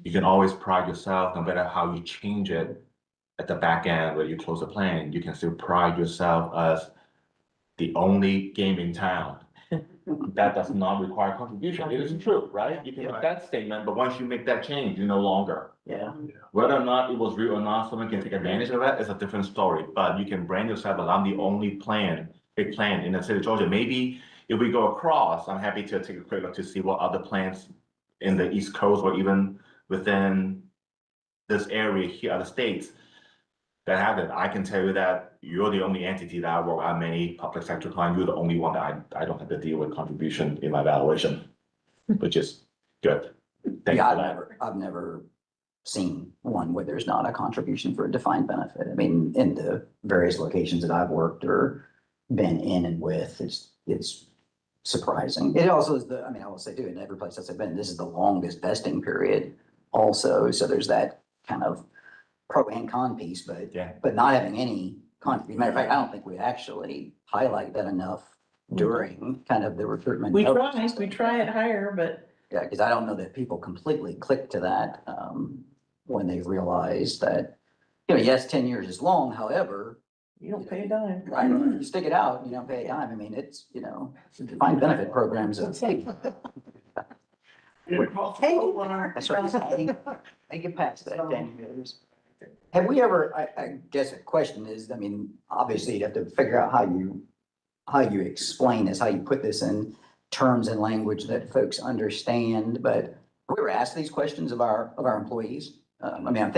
[SPEAKER 2] You can always pride yourself, no matter how you change it at the back end, where you close the plan, you can still pride yourself as the only game in town that does not require contribution. It is true, right? You can make that statement, but once you make that change, you no longer.
[SPEAKER 4] Yeah.
[SPEAKER 2] Whether or not it was real or not, someone can take advantage of that is a different story, but you can brand yourself as I'm the only big plan in the state of Georgia. Maybe if we go across, I'm happy to take a quick look to see what other plans in the East Coast or even within this area here, other states that have it. I can tell you that you're the only entity that I work on many public sector clients. You're the only one that I don't have to deal with contribution in my evaluation, which is good. Thanks
[SPEAKER 3] Yeah,
[SPEAKER 2] for that.
[SPEAKER 3] I've never seen one where there's not a contribution for a defined benefit. I mean, in the various locations that I've worked or been in and with, it's surprising. It also is I mean, I will say too, in every place I've been, this is the longest vesting period also. So there's that kind of pro and con piece, but
[SPEAKER 2] Yeah.
[SPEAKER 3] not having any contribution. Matter of fact, I don't think we actually highlight that enough during kind of the recruitment.
[SPEAKER 4] We try it higher, but
[SPEAKER 3] Yeah, because I don't know that people completely click to that, when they realize that, yes, 10 years is long, however,
[SPEAKER 4] you don't pay a dime.
[SPEAKER 3] right, you stick it out, you don't pay a dime. I mean, it's, defined benefit programs. That's right. They get past that 10 years. Have we ever, I guess a question is, I mean, obviously you'd have to figure out how you explain this, how you put this in terms and language that folks understand, but have we ever asked these questions of our employees? I mean, I'm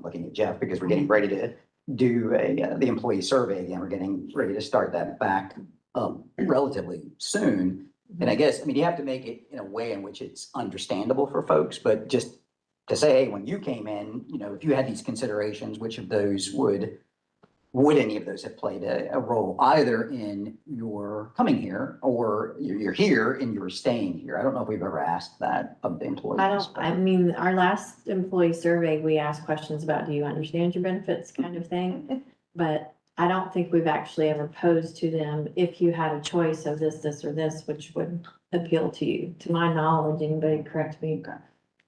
[SPEAKER 3] looking at Jeff because we're getting ready to do the employee survey again. We're getting ready to start that back relatively soon. And I guess, I mean, you have to make it in a way in which it's understandable for folks, but just to say, hey, when you came in, if you had these considerations, which of those would any of those have played a role either in your coming here or you're here and you're staying here? I don't know if we've ever asked that of the employees.
[SPEAKER 1] I mean, our last employee survey, we asked questions about, do you understand your benefits kind of thing? But I don't think we've actually ever posed to them, if you had a choice of this, or this, which would appeal to you, to my knowledge. Anybody correct me?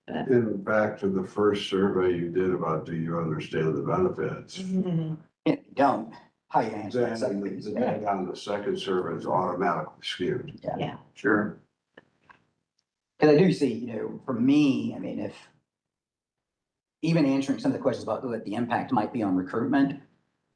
[SPEAKER 5] And back to the first survey you did about, do you understand the benefits?
[SPEAKER 3] If you don't, how you answer that?
[SPEAKER 5] Then on the second survey is automatically skewed.
[SPEAKER 1] Yeah.
[SPEAKER 3] Sure. Cause I do see, for me, I mean, if even answering some of the questions about what the impact might be on recruitment,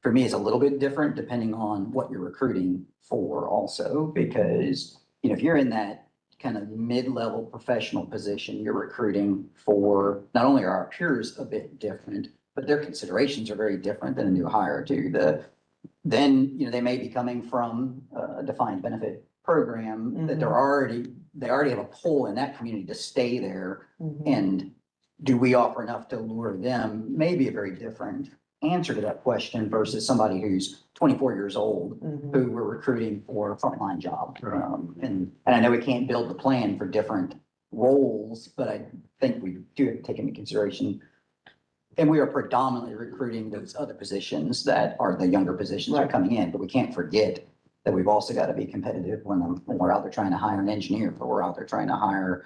[SPEAKER 3] for me, it's a little bit different depending on what you're recruiting for also, because, if you're in that kind of mid-level professional position, you're recruiting for, not only are our peers a bit different, but their considerations are very different than a new hire too. Then, they may be coming from a defined benefit program that they already have a pull in that community to stay there. And do we offer enough to lure them? Maybe a very different answer to that question versus somebody who's 24 years old, who we're recruiting for a frontline job. And I know we can't build the plan for different roles, but I think we do have to take into consideration. And we are predominantly recruiting those other positions that are the younger positions that are coming in, but we can't forget that we've also got to be competitive when we're out there trying to hire an engineer, or we're out there trying to hire,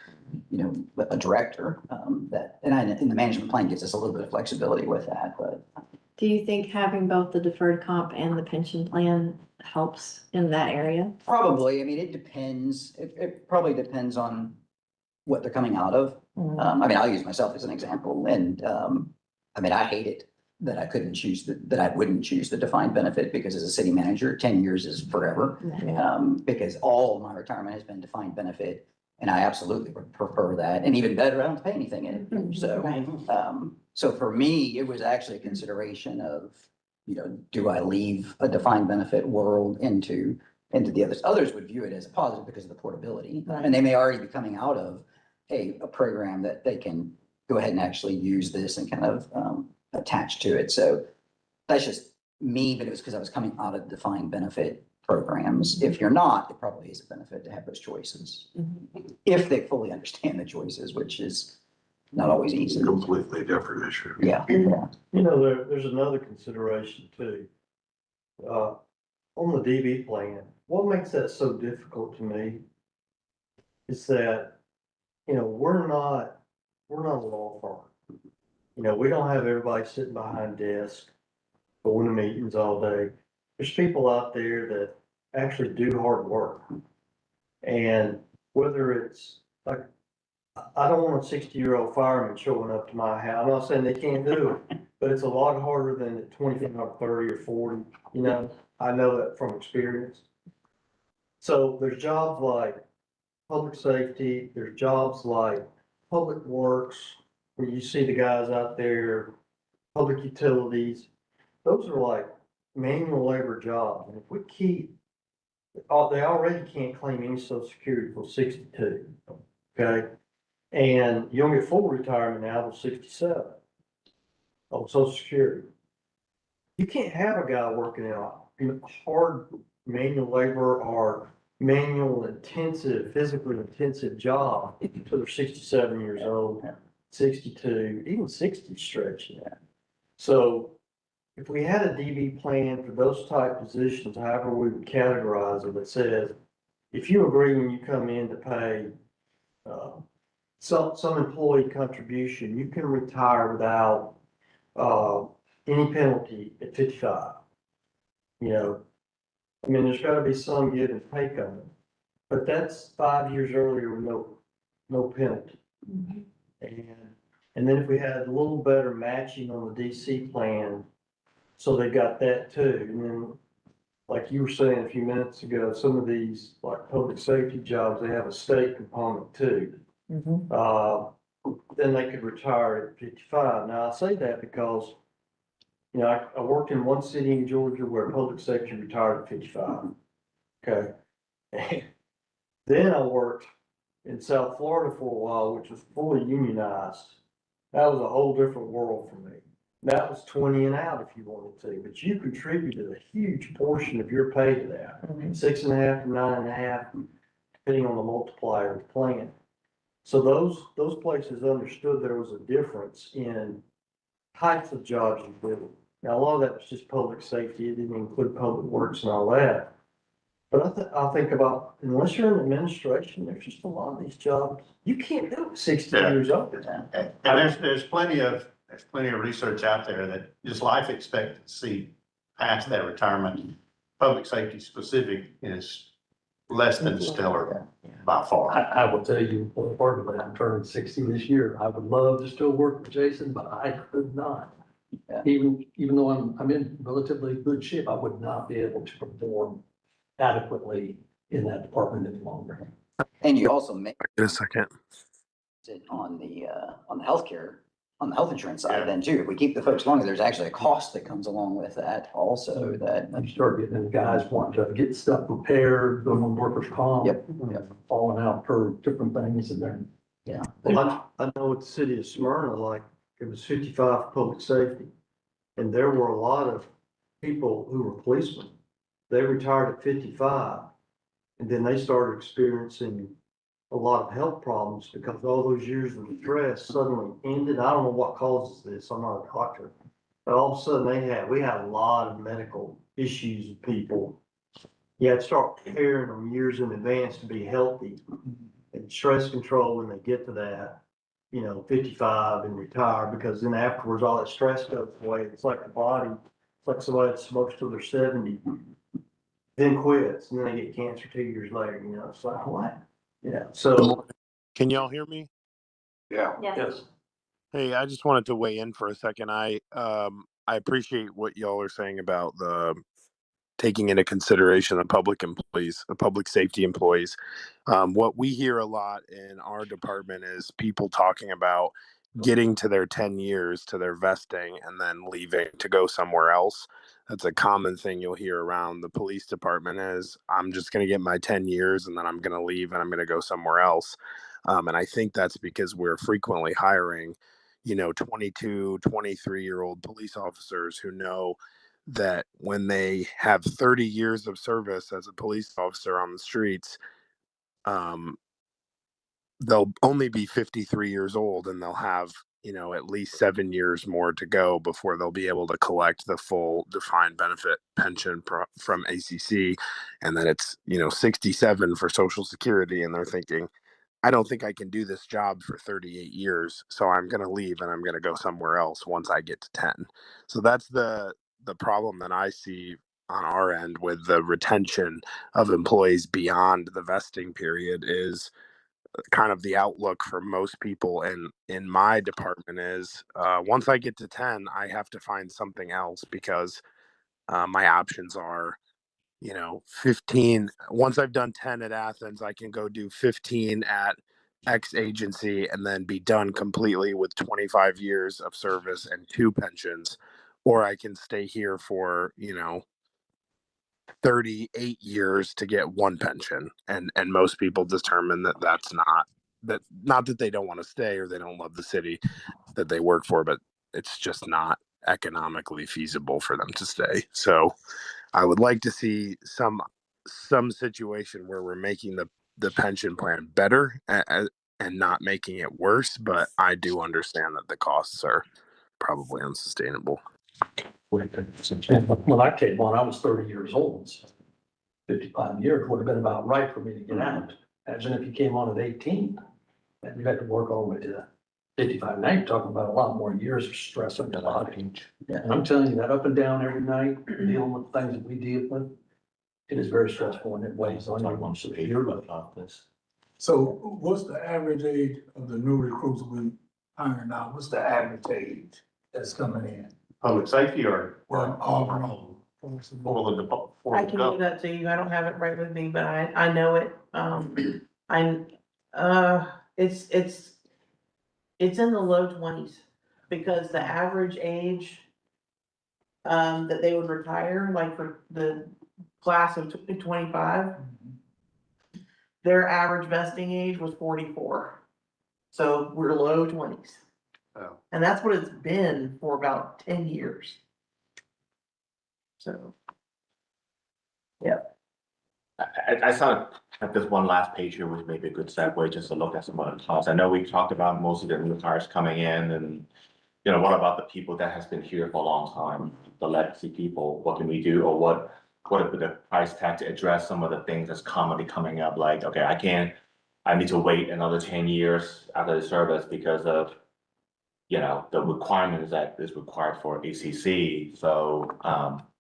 [SPEAKER 3] a director. And the management plan gives us a little bit of flexibility with that, but.
[SPEAKER 1] Do you think having both the deferred comp and the pension plan helps in that area?
[SPEAKER 3] Probably. I mean, it depends. It probably depends on what they're coming out of. I'll use myself as an example. And, I hate it that I couldn't choose that I wouldn't choose the defined benefit, because as a city manager, 10 years is forever. Because all of my retirement has been defined benefit, and I absolutely would prefer that. And even better, I don't have to pay anything in it. So for me, it was actually a consideration of, do I leave a defined benefit world into the others? Others would view it as a positive because of the portability, and they may already be coming out of a program that they can go ahead and actually use this and kind of attach to it. So that's just me, but it was because I was coming out of defined benefit programs. If you're not, it probably is a benefit to have those choices. If they fully understand the choices, which is not always easy.
[SPEAKER 5] Completely different issue.
[SPEAKER 3] Yeah.
[SPEAKER 6] There's another consideration too. On the DB plan, what makes that so difficult to me is that, we're not a law firm. We don't have everybody sitting behind desks, going to meetings all day. There's people out there that actually do hard work. And whether it's like, I don't want a 60-year-old fireman showing up to my house. I'm not saying they can't do it, but it's a lot harder than at 25 or 30 or 40, I know that from experience. So there's jobs like public safety, there's jobs like public works, where you see the guys out there, public utilities. Those are like manual labor jobs. And if we keep, they already can't claim any social security till 62, okay? And you don't get full retirement now till 67 on social security. You can't have a guy working out in hard manual labor or manual intensive, physically intensive job until they're 67 years old, 62, even 60 stretching. So if we had a DB plan for those type positions, however we would categorize them, that says, if you agree when you come in to pay some employee contribution, you can retire without any penalty at 55. There's got to be some give and take on it, but that's 5 years earlier with no penalty. And then if we had a little better matching on the DC plan, so they got that too. And then, like you were saying a few minutes ago, some of these like public safety jobs, they have a state component too. Then they could retire at 55. Now I say that because, I worked in one city in Georgia where public safety retired at 55. Okay. And then I worked in South Florida for a while, which was fully unionized. That was a whole different world for me. That was 20 and out if you wanted to, but you contributed a huge portion of your pay to that, 6.5 to 9.5, depending on the multiplier of the plan. So those places understood there was a difference in types of jobs you did. Now, a lot of that was just public safety. It didn't include public works and all that. But I think about, unless you're in administration, there's just a lot of these jobs you can't do at 60 years old.
[SPEAKER 8] And there's plenty of research out there that just life expectancy past that retirement, public safety specific, is less than stellar by far.
[SPEAKER 9] I will tell you, wholeheartedly, I'm turning 60 this year. I would love to still work with Jason, but I could not. Even though I'm in relatively good shape, I would not be able to perform adequately in that department any longer.
[SPEAKER 3] And you also make
[SPEAKER 10] In a second.
[SPEAKER 3] it on the healthcare, on the health insurance
[SPEAKER 8] Yeah.
[SPEAKER 3] side then too. If we keep the folks longer, there's actually a cost that comes along with that also that.
[SPEAKER 9] You start getting the guys wanting to get stuff repaired, going on workers' comp.
[SPEAKER 3] Yep, yep.
[SPEAKER 9] Falling out for different things and then.
[SPEAKER 3] Yeah.
[SPEAKER 6] Well, I know at the city of Smyrna, like, it was 55 public safety. And there were a lot of people who were policemen. They retired at 55. And then they started experiencing a lot of health problems because all those years of stress suddenly ended. I don't know what causes this. I'm not a doctor. But all of a sudden we had a lot of medical issues with people. You had to start preparing them years in advance to be healthy and stress control when they get to that, 55 and retire, because then afterwards, all that stress goes away. It's like the body, it's like somebody that smokes till they're 70, then quits, and then they get cancer 2 years later, it's like, what? Yeah, so.
[SPEAKER 10] Can y'all hear me?
[SPEAKER 5] Yeah.
[SPEAKER 9] Yes.
[SPEAKER 10] Hey, I just wanted to weigh in for a second. I appreciate what y'all are saying about the taking into consideration the public employees, the public safety employees. What we hear a lot in our department is people talking about getting to their 10 years to their vesting and then leaving to go somewhere else. That's a common thing you'll hear around the police department is I'm just going to get my 10 years and then I'm going to leave and I'm going to go somewhere else. And I think that's because we're frequently hiring, 22, 23-year-old police officers who know that when they have 30 years of service as a police officer on the streets, they'll only be 53 years old and they'll have, at least 7 years more to go before they'll be able to collect the full defined benefit pension from ACC. And then it's, 67 for Social Security. And they're thinking, I don't think I can do this job for 38 years. So I'm going to leave and I'm going to go somewhere else once I get to 10. So that's the problem that I see on our end with the retention of employees beyond the vesting period is kind of the outlook for most people in my department is once I get to 10, I have to find something else because my options are 15. Once I've done 10 at Athens, I can go do 15 at X agency and then be done completely with 25 years of service and 2 pensions. Or I can stay here for, 38 years to get 1 pension. And most people determine that that's not that they don't want to stay or they don't love the city that they work for, but it's just not economically feasible for them to stay. So I would like to see some situation where we're making the pension plan better and not making it worse. But I do understand that the costs are probably unsustainable.
[SPEAKER 9] When I came on, I was 30 years old. So 55 years would have been about right for me to get out. Imagine if you came on at 18 and you had to work all the way to 55. Now you're talking about a lot more years of stress on the body. And I'm telling you that up and down every night, dealing with things that we deal with, it is very stressful and it weighs on you.
[SPEAKER 11] So what's the average age of the new recruits we hiring now? What's the average age that's coming in?
[SPEAKER 8] Public safety or?
[SPEAKER 11] Well, all
[SPEAKER 4] I can give that to you. I don't have it right with me, but I know it. It's in the low 20s because the average age that they would retire, like for the class of 25, their average vesting age was 44. So we're low 20s.
[SPEAKER 8] Oh.
[SPEAKER 4] And that's what it's been for about 10 years. So. Yeah.
[SPEAKER 2] I saw at this one last page here, which may be a good segue just to look at some of the costs. I know we talked about most of the new hires coming in and, what about the people that has been here for a long time, the legacy people, what can we do? Or what would be the price tag to address some of the things that's commonly coming up? Like, okay, I need to wait another 10 years after the service because of, the requirements that is required for ACC. So,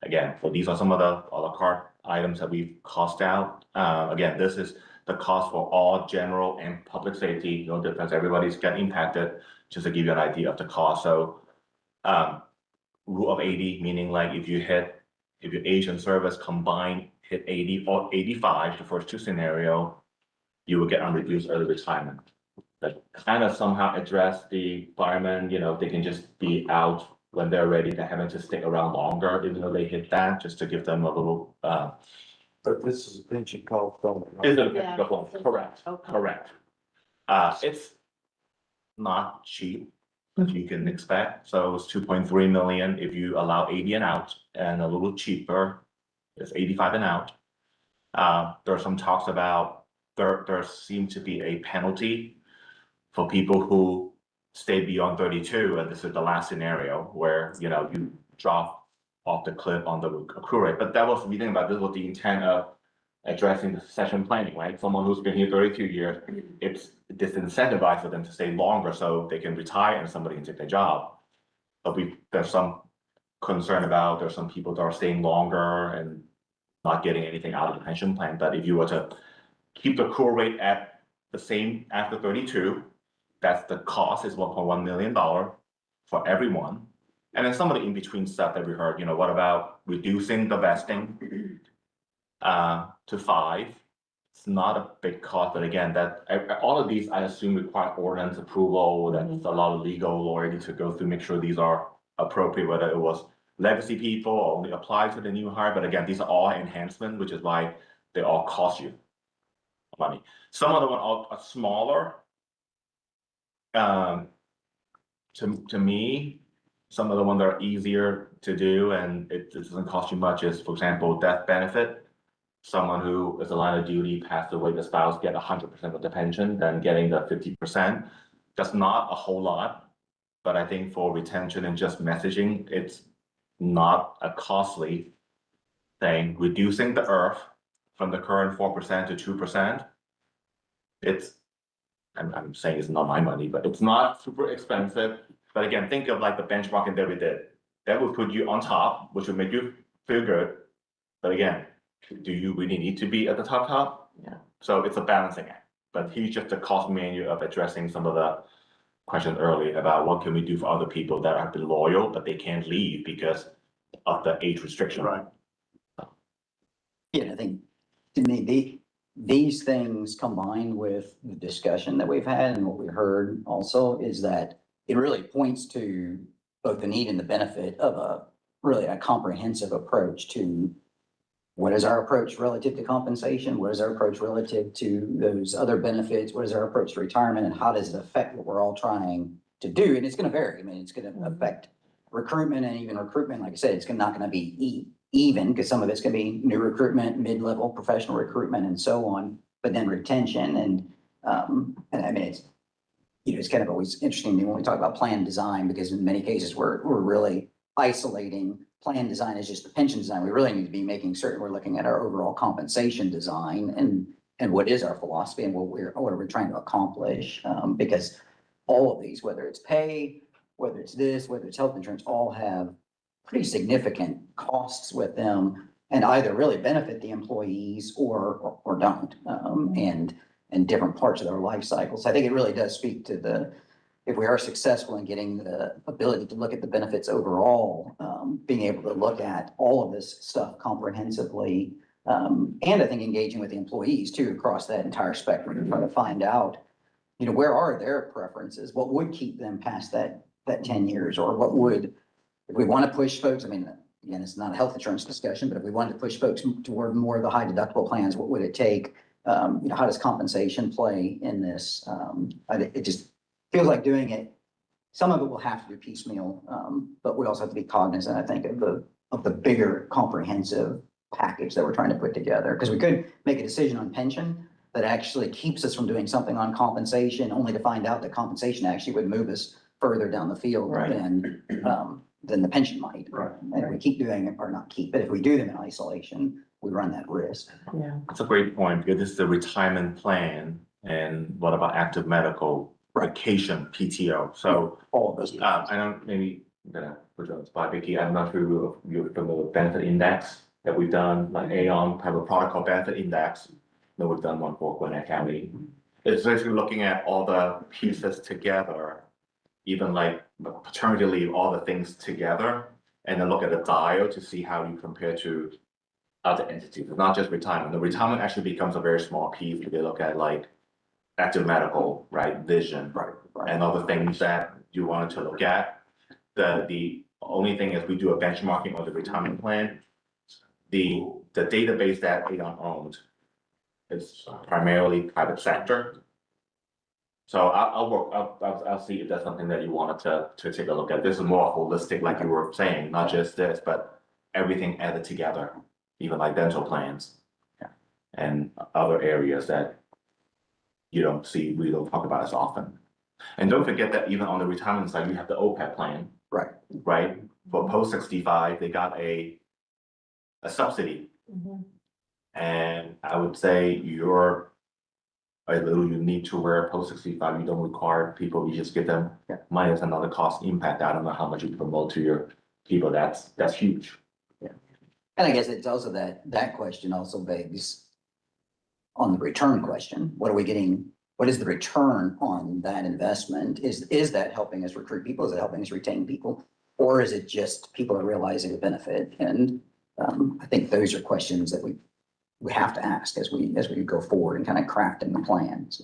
[SPEAKER 2] again, so these are some of the a la carte items that we've cost out. Again, this is the cost for all general and public safety, no difference. Everybody's getting impacted, just to give you an idea of the cost. So, rule of 80, meaning like if your age and service combined hit 80 or 85, the first 2 scenario, you will get unreduced early retirement. That kind of somehow address the firemen, they can just be out when they're ready, they're having to stick around longer, even though they hit that, just to give them a little,
[SPEAKER 5] But this is a pension call from.
[SPEAKER 2] is it a
[SPEAKER 1] Yeah.
[SPEAKER 2] couple? Correct,
[SPEAKER 1] Okay.
[SPEAKER 2] correct. It's not cheap, as you can expect, so it's 2.3 million if you allow 80 and out, and a little cheaper, it's 85 and out. There are some talks about, there seems to be a penalty for people who stay beyond 32, and this is the last scenario where, you drop off the cliff on the accrual rate. But that was, if you think about this, was the intent of addressing the succession planning, right? Someone who's been here 32 years, it's disincentivized for them to stay longer so they can retire and somebody can take their job. But there's some concern about, there's some people that are staying longer and not getting anything out of the pension plan. But if you were to keep the accrual rate at the same after 32, that's the cost is $1.1 million for everyone. And then some of the in-between stuff that we heard, what about reducing the vesting to 5? It's not a big cost, but again, that all of these, I assume, require ordinance approval. That's a lot of legal lawyering to go through, make sure these are appropriate, whether it was legacy people or only apply to the new hire. But again, these are all enhancements, which is why they all cost you money. Some of them are smaller. To me, some of the ones that are easier to do and it doesn't cost you much is, for example, death benefit. Someone who is a line of duty, passed away, the spouse get 100% of the pension, then getting the 50%. That's not a whole lot, but I think for retention and just messaging, it's not a costly thing. Reducing the IRF from the current 4% to 2%. I'm saying it's not my money, but it's not super expensive. But again, think of like the benchmarking that we did. That would put you on top, which would make you feel good. But again, do you really need to be at the top?
[SPEAKER 4] Yeah.
[SPEAKER 2] So it's a balancing act. But he's just a cost menu of addressing some of the questions earlier about what can we do for other people that have been loyal, but they can't leave because of the age restriction.
[SPEAKER 8] Right.
[SPEAKER 3] Yeah, I think to me, these things combined with the discussion that we've had and what we heard also is that it really points to both the need and the benefit of a comprehensive approach to what is our approach relative to compensation? What is our approach relative to those other benefits? What is our approach to retirement and how does it affect what we're all trying to do? And it's going to vary. I mean, it's going to affect recruitment and even recruitment. Like I said, it's not going to be even because some of it's going to be new recruitment, mid-level professional recruitment and so on, but then retention and I mean, it's kind of always interesting to me when we talk about plan design, because in many cases we're really isolating plan design as just the pension design. We really need to be making certain we're looking at our overall compensation design and what is our philosophy and what are we trying to accomplish? Because all of these, whether it's pay, whether it's this, whether it's health insurance, all have pretty significant costs with them and either really benefit the employees or don't, and different parts of their life cycles. I think it really does speak to if we are successful in getting the ability to look at the benefits overall, being able to look at all of this stuff comprehensively, and I think engaging with the employees too, across that entire spectrum, and trying to find out, where are their preferences? What would keep them past that 10 years, or what would, if we want to push folks, I mean, again, it's not a health insurance discussion, but if we wanted to push folks toward more of the high deductible plans, what would it take? How does compensation play in this? It just feels like doing it. Some of it will have to be piecemeal, but we also have to be cognizant, I think, of the bigger comprehensive package that we're trying to put together. Because we could make a decision on pension that actually keeps us from doing something on compensation, only to find out that compensation actually would move us further down the field
[SPEAKER 4] Right.
[SPEAKER 3] than the pension might.
[SPEAKER 8] Right.
[SPEAKER 3] And if we keep doing it or not keep, but if we do them in isolation, we run that risk.
[SPEAKER 4] Yeah.
[SPEAKER 2] That's a great point, because this is the retirement plan, and what about active medical, vacation, PTO? So,
[SPEAKER 3] All of those.
[SPEAKER 2] I don't, maybe, I'm gonna put you on the spot, Vicky, I'm not sure you're familiar with benefit index that we've done, like Aon have a product called benefit index, that we've done one for Gwinnett County. It's basically looking at all the pieces together, even like paternity leave, all the things together, and then look at a dial to see how you compare to other entities, not just retirement. The retirement actually becomes a very small piece if you look at like that's your medical, right, vision.
[SPEAKER 3] Right, right.
[SPEAKER 2] And other things that you wanted to look at. The only thing is we do a benchmarking on the retirement plan. The database that Aon owns is primarily private sector. So I'll see if that's something that you wanted to take a look at. This is more holistic, like you were saying, not just this, but everything added together, even like dental plans.
[SPEAKER 3] Yeah.
[SPEAKER 2] And other areas that you don't see, we don't talk about as often. And don't forget that even on the retirement side, you have the OPEB plan.
[SPEAKER 3] Right.
[SPEAKER 2] Right? For post 65, they got a subsidy.
[SPEAKER 1] Mhm.
[SPEAKER 2] And I would say you're a little unique to where post 65, you don't require people, you just give them money as another cost impact. I don't know how much you promote to your people. That's huge.
[SPEAKER 3] Yeah. And I guess it's also that question also begs on the return question. What are we getting? What is the return on that investment? Is that helping us recruit people? Is it helping us retain people? Or is it just people are realizing the benefit? And I think those are questions that we have to ask as we go forward and kind of crafting the plans.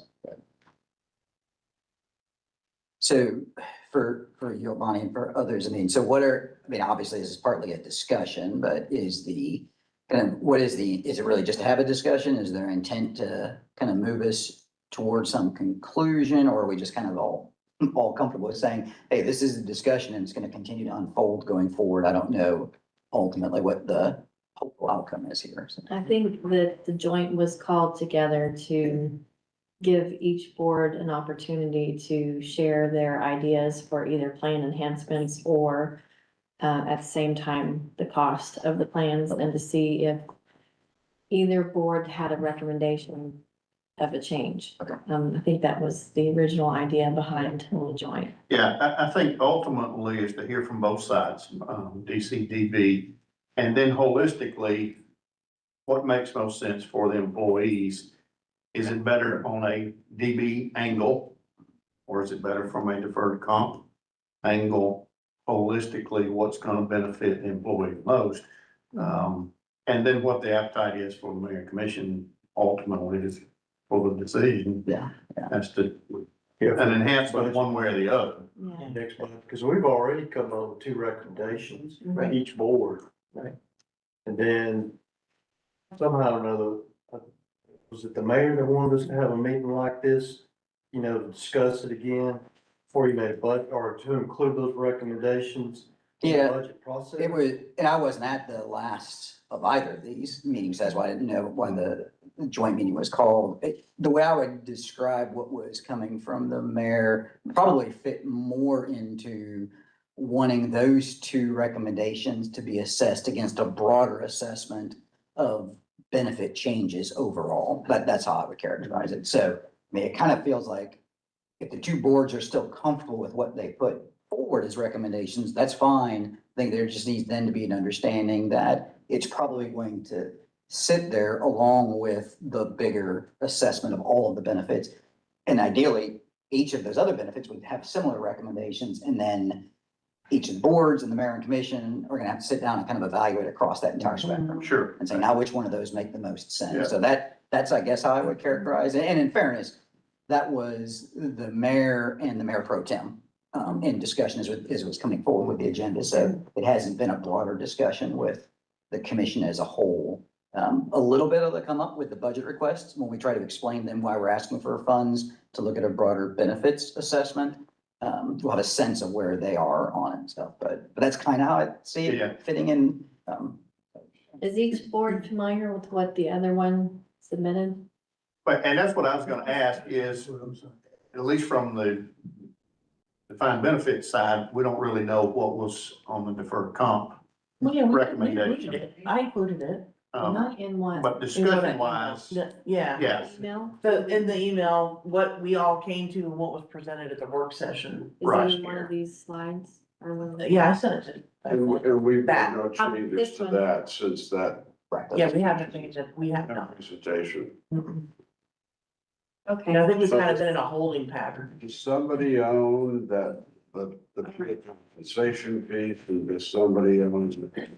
[SPEAKER 3] So for you, Bonnie, and for others, I mean, obviously this is partly a discussion, but is it really just to have a discussion? Is there intent to kind of move us towards some conclusion, or are we just kind of all comfortable with saying, hey, this is a discussion and it's going to continue to unfold going forward? I don't know ultimately what the hopeful outcome is here. So.
[SPEAKER 1] I think that the joint was called together to give each board an opportunity to share their ideas for either plan enhancements or at the same time, the cost of the plans, and to see if either board had a recommendation of a change.
[SPEAKER 3] Okay.
[SPEAKER 1] I think that was the original idea behind the joint.
[SPEAKER 8] Yeah, I think ultimately is to hear from both sides, DCDB, and then holistically, what makes most sense for the employees? Is it better on a DB angle, or is it better from a deferred comp angle? Holistically, what's gonna benefit the employee most? And then what the appetite is for the mayor and commission ultimately is for the decision.
[SPEAKER 3] Yeah.
[SPEAKER 8] As to an enhancement one way or the other.
[SPEAKER 1] Yeah.
[SPEAKER 6] Next month, because we've already come up with 2 recommendations,
[SPEAKER 1] Right.
[SPEAKER 6] each board.
[SPEAKER 4] Right.
[SPEAKER 6] And then somehow or another, was it the mayor that wanted us to have a meeting like this? You know, to discuss it again before you made a budget, or to include those recommendations in the
[SPEAKER 3] Yeah.
[SPEAKER 6] budget process?
[SPEAKER 3] It was, and I wasn't at the last of either of these meetings. That's why I didn't know why the joint meeting was called. The way I would describe what was coming from the mayor probably fit more into wanting those 2 recommendations to be assessed against a broader assessment of benefit changes overall. But that's how I would characterize it. So, I mean, it kind of feels like if the 2 boards are still comfortable with what they put forward as recommendations, that's fine. I think there just needs then to be an understanding that it's probably going to sit there along with the bigger assessment of all of the benefits. And ideally, each of those other benefits would have similar recommendations, and then each of the boards and the mayor and commission are gonna have to sit down and kind of evaluate across that entire spectrum.
[SPEAKER 8] Sure.
[SPEAKER 3] And say, now which one of those make the most
[SPEAKER 8] Yeah.
[SPEAKER 3] sense? So that's, I guess, how I would characterize it. And in fairness, that was the mayor and the mayor pro tem in discussion as it was coming forward with the agenda. So it hasn't been a broader discussion with the commission as a whole. A little bit of it come up with the budget requests when we try to explain them why we're asking for funds to look at a broader benefits assessment. We'll have a sense of where they are on it and stuff, but that's kind of how I see
[SPEAKER 8] Yeah.
[SPEAKER 3] it fitting in.
[SPEAKER 1] Is each board familiar with what the other one submitted?
[SPEAKER 8] But, and that's what I was gonna ask is, at least from the defined benefit side, we don't really know what was on the deferred comp.
[SPEAKER 4] Well, yeah, we
[SPEAKER 8] Recommendation.
[SPEAKER 4] included it. I included it.
[SPEAKER 1] Not in what?
[SPEAKER 8] But discussion wise,
[SPEAKER 4] Yeah.
[SPEAKER 8] yes,
[SPEAKER 1] Email?
[SPEAKER 4] In the email, what we all came to and what was presented at the work session.
[SPEAKER 1] Is
[SPEAKER 8] Right.
[SPEAKER 1] it in one of these slides? Or one of the-
[SPEAKER 4] Yeah, I sent it to.
[SPEAKER 5] And we've
[SPEAKER 4] That-
[SPEAKER 5] made no changes
[SPEAKER 1] this
[SPEAKER 5] to
[SPEAKER 1] one.
[SPEAKER 5] that since that
[SPEAKER 4] Yeah, we haven't changed it. We have not.
[SPEAKER 5] presentation.
[SPEAKER 4] Mm-mm.
[SPEAKER 1] Okay.
[SPEAKER 4] You know, I think we've kind of been in a holding pattern.
[SPEAKER 5] Does somebody own that, the pre-compensation piece, and does somebody own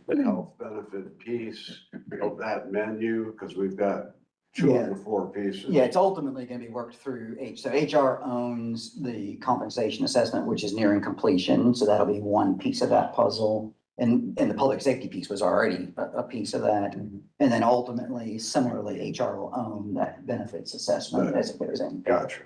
[SPEAKER 5] the health benefit piece of that menu? Because we've got two of the four pieces.
[SPEAKER 3] Yeah, it's ultimately gonna be worked through so HR owns the compensation assessment, which is nearing completion, so that'll be one piece of that puzzle. And the public safety piece was already a piece of that. And then ultimately, similarly, HR will own that benefits assessment as it goes in.
[SPEAKER 5] Gotcha.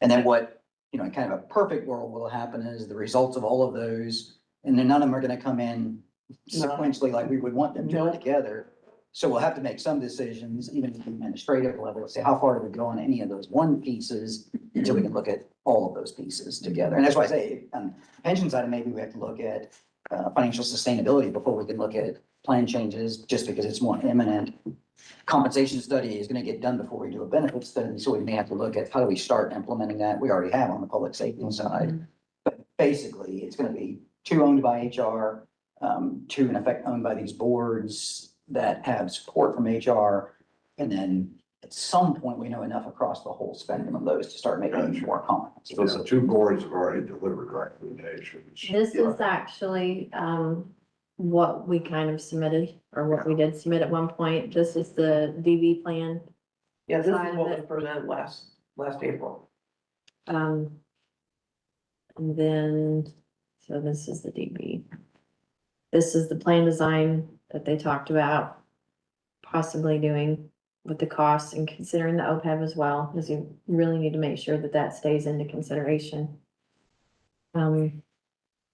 [SPEAKER 3] And then what, in kind of a perfect world will happen is the results of all of those, and then none of them are gonna come in sequentially like we would want them to together. So we'll have to make some decisions, even at the administrative level, say how far do we go on any of those one pieces until we can look at all of those pieces together. And that's why I say, on the pension side, maybe we have to look at financial sustainability before we can look at plan changes, just because it's more imminent. Compensation study is gonna get done before we do a benefit study, so we may have to look at how do we start implementing that. We already have on the public safety side. But basically, it's gonna be two owned by HR, two in effect owned by these boards that have support from HR. And then at some point, we know enough across the whole spectrum of those to start making more comments.
[SPEAKER 5] So the two boards have already delivered recommendations.
[SPEAKER 1] This is actually, what we kind of submitted, or what we did submit at one point. This is the DB plan.
[SPEAKER 4] Yeah, this
[SPEAKER 1] Side
[SPEAKER 4] is
[SPEAKER 1] of
[SPEAKER 4] what
[SPEAKER 1] it.
[SPEAKER 4] was presented last April.
[SPEAKER 1] And then, so this is the DB. This is the plan design that they talked about possibly doing with the costs and considering the OPEB as well, because you really need to make sure that that stays into consideration. And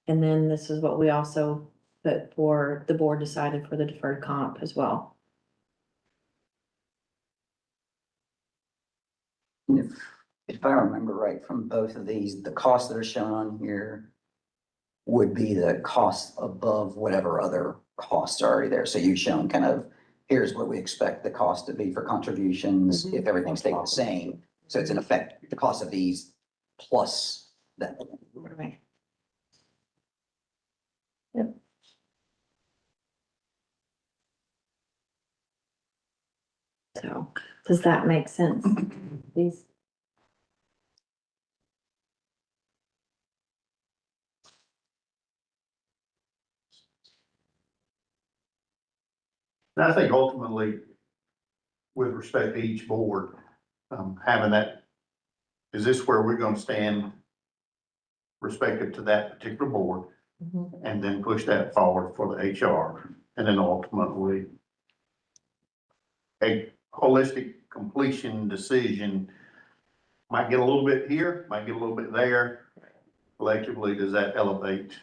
[SPEAKER 1] then this is what we also put for, the board decided for the deferred comp as well.
[SPEAKER 3] If I remember right from both of these, the costs that are shown on here would be the costs above whatever other costs are already there. So you've shown kind of, here's what we expect the cost to be for contributions if everything stayed the same. So it's in effect, the cost of these plus that.
[SPEAKER 1] Right. Yep. So, does that make sense? These,
[SPEAKER 8] And I think ultimately, with respect to each board, having that, is this where we're gonna stand respective to that particular board?
[SPEAKER 1] Mhm.
[SPEAKER 8] And then push that forward for the HR, and then ultimately a holistic completion decision might get a little bit here, might get a little bit there. Collectively, does that elevate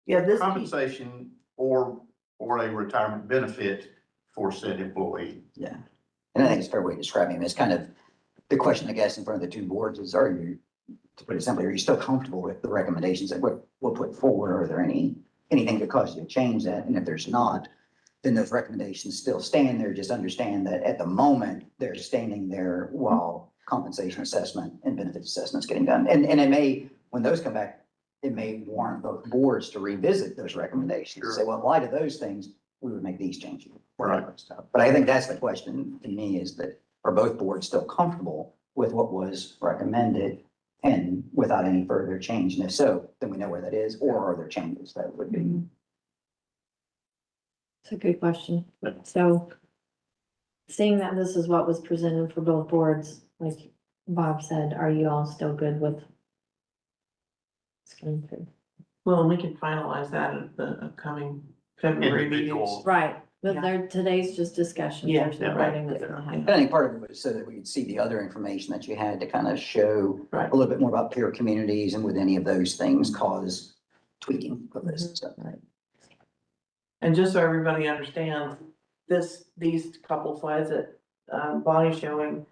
[SPEAKER 4] Yeah, this,
[SPEAKER 8] compensation or a retirement benefit for said employee?
[SPEAKER 3] Yeah. And I think it's a fair way of describing it. It's kind of the question, I guess, in front of the two boards is, are you, to put it simply, are you still comfortable with the recommendations that we'll put forward? Are there anything that causes you to change that? And if there's not, then those recommendations still stand there. Just understand that at the moment, they're standing there while compensation assessment and benefit assessment's getting done. And it may, when those come back, it may warrant both boards to revisit those recommendations.
[SPEAKER 8] Sure.
[SPEAKER 3] Say, well, in light of those things, we would make these changes.
[SPEAKER 8] Right.
[SPEAKER 3] But I think that's the question to me, is that are both boards still comfortable with what was recommended and without any further change? And if so, then we know where that is, or are there changes that would be?
[SPEAKER 1] it's a good question. So, seeing that this is what was presented for both boards, like Bob said, are you all still good with? Going through?
[SPEAKER 4] well, and we can finalize that at the upcoming February meetings.
[SPEAKER 8] Individual.
[SPEAKER 1] Right, but
[SPEAKER 4] Yeah.
[SPEAKER 1] there, today's just discussion.
[SPEAKER 4] Yeah,
[SPEAKER 1] There's no
[SPEAKER 8] yeah,
[SPEAKER 1] writing
[SPEAKER 4] right.
[SPEAKER 1] that's gonna
[SPEAKER 3] I
[SPEAKER 1] happen.
[SPEAKER 3] think part of it was so that we could see the other information that you had to kind of show
[SPEAKER 4] Right.
[SPEAKER 3] a little bit more about peer communities, and would any of those things cause tweaking of this and stuff.
[SPEAKER 4] And just so everybody understands, these couple slides that, Bonnie's showing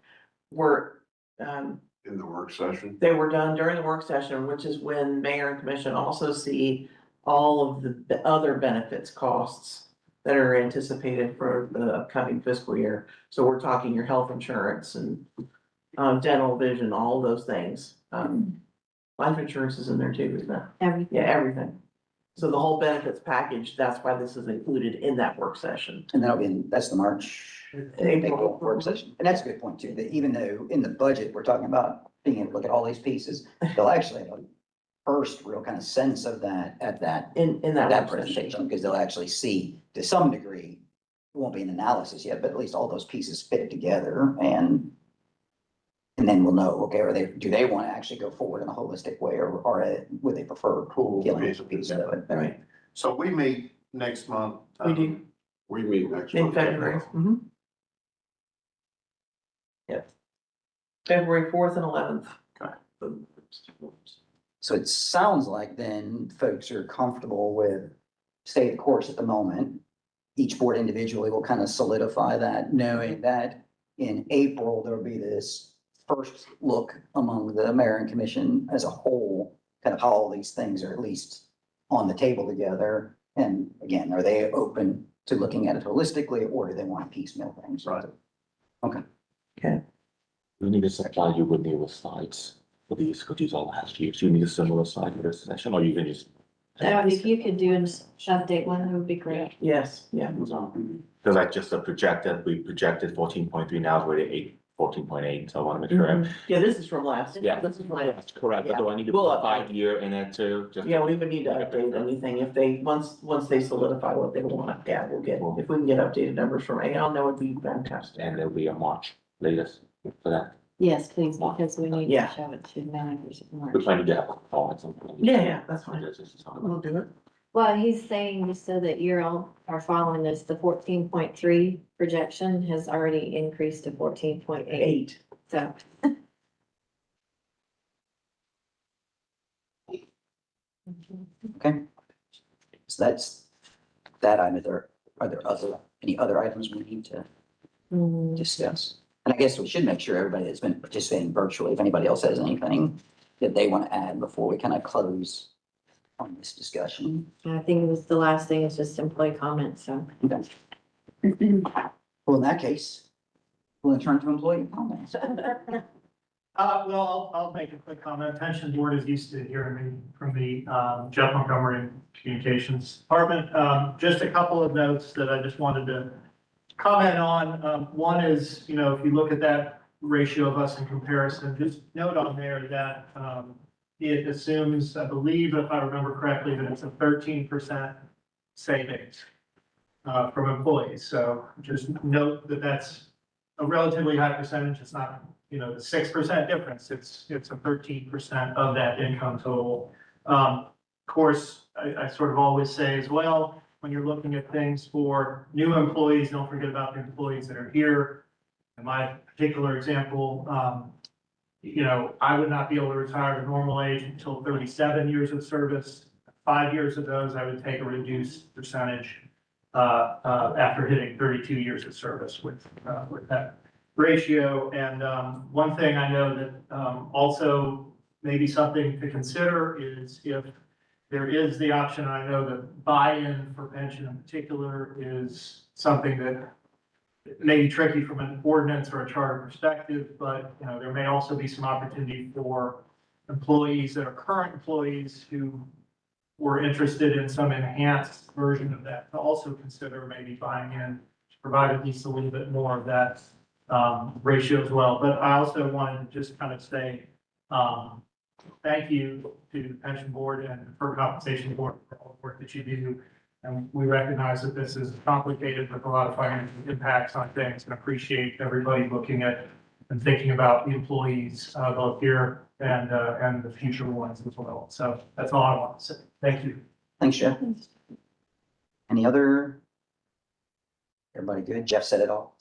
[SPEAKER 4] were,
[SPEAKER 5] In the work session.
[SPEAKER 4] they were done during the work session, which is when mayor and commission also see all of the other benefits costs that are anticipated for the upcoming fiscal year. So we're talking your health insurance and, dental, vision, all those things. Life insurance is in there too, isn't it?
[SPEAKER 1] Everything.
[SPEAKER 4] Yeah, everything. So the whole benefits package, that's why this is included in that work session.
[SPEAKER 3] And that'll be, that's the March, April work session. And that's a good point too, that even though in the budget, we're talking about being able to look at all these pieces, they'll actually have a first real kind of sense of that at that
[SPEAKER 4] In that
[SPEAKER 3] that
[SPEAKER 4] work session.
[SPEAKER 3] presentation, because they'll actually see to some degree won't be an analysis yet, but at least all those pieces fit together and then we'll know, okay, do they want to actually go forward in a holistic way or would they prefer killing a piece of it?
[SPEAKER 4] Right,
[SPEAKER 8] So we meet next month.
[SPEAKER 4] we do,
[SPEAKER 5] We meet next
[SPEAKER 4] in
[SPEAKER 5] month.
[SPEAKER 4] February. Mhm. Yep. February 4th and 11th.
[SPEAKER 3] So it sounds like then folks are comfortable with stay the course at the moment. Each board individually will kind of solidify that, knowing that in April, there'll be this first look among the mayor and commission as a whole, kind of how all these things are at least on the table together. And again, are they open to looking at it holistically or do they want to piecemeal things?
[SPEAKER 8] Right.
[SPEAKER 3] Okay.
[SPEAKER 12] We need to supply you with newer slides for these, because these all last year. So you need a similar slide for this session, or you can just.
[SPEAKER 1] If you could do an update one, that would be great.
[SPEAKER 4] Yes, yeah.
[SPEAKER 2] Because I just we projected 14.3, now we're at 14.8, so I want to make sure.
[SPEAKER 4] Mhm. Yeah, this is from last.
[SPEAKER 2] Yeah.
[SPEAKER 4] This is from last.
[SPEAKER 2] That's correct, but do I need to
[SPEAKER 4] We'll
[SPEAKER 2] put
[SPEAKER 4] update.
[SPEAKER 2] 5-year in it too? Just-
[SPEAKER 4] Yeah, we would need to update anything if they, once they solidify what they want, yeah, we'll get, if we can get updated numbers from Aon, that would be fantastic.
[SPEAKER 12] And there'll be a March latest for that.
[SPEAKER 1] Yes, please, because we need
[SPEAKER 4] Yeah.
[SPEAKER 1] to show it to managers of March.
[SPEAKER 12] We're trying to get a call at some point.
[SPEAKER 4] Yeah, that's fine.
[SPEAKER 12] This is how-
[SPEAKER 4] We'll do it.
[SPEAKER 1] Well, he's saying just so that you're all are following this, the 14.3 projection has already increased to 14.8. So
[SPEAKER 3] Okay. So that's that item. Are there any other items we need to discuss? And I guess we should make sure everybody that's been participating virtually, if anybody else has anything that they want to add before we kind of close on this discussion.
[SPEAKER 1] I think it was the last thing is just employee comments, so.
[SPEAKER 3] Okay. Well, in that case, we'll turn to employee comments.
[SPEAKER 13] Well, I'll make a quick comment. Pension Board is used to hearing me from the Jeff Montgomery Communications Department. Just a couple of notes that I just wanted to comment on. One is, if you look at that ratio of us in comparison, just note on there that it assumes, I believe, if I remember correctly, that it's a 13% savings from employees. So just note that that's a relatively high percentage. It's not the 6% difference, it's a 13% of that income total. Of course, I sort of always say as well, when you're looking at things for new employees, don't forget about the employees that are here. In my particular example, I would not be able to retire at a normal age until 37 years of service. 5 years of those, I would take a reduced percentage after hitting 32 years of service with that ratio. And one thing I know that also maybe something to consider is if there is the option, I know that buy-in for pension in particular is something that may be tricky from an ordinance or a charter perspective, but there may also be some opportunity for employees that are current employees who were interested in some enhanced version of that to also consider maybe buying in to provide at least a little bit more of that ratio as well. But I also wanted to just kind of say thank you to the Pension Board and the Deferred Compensation Board for all the work that you do. And we recognize that this is complicated with a lot of financial impacts on things, and appreciate everybody looking at and thinking about the employees both here and the future ones as well. So that's all I want to say. Thank you.
[SPEAKER 3] Thanks, Jeff. Any other? Everybody good? Jeff said it all.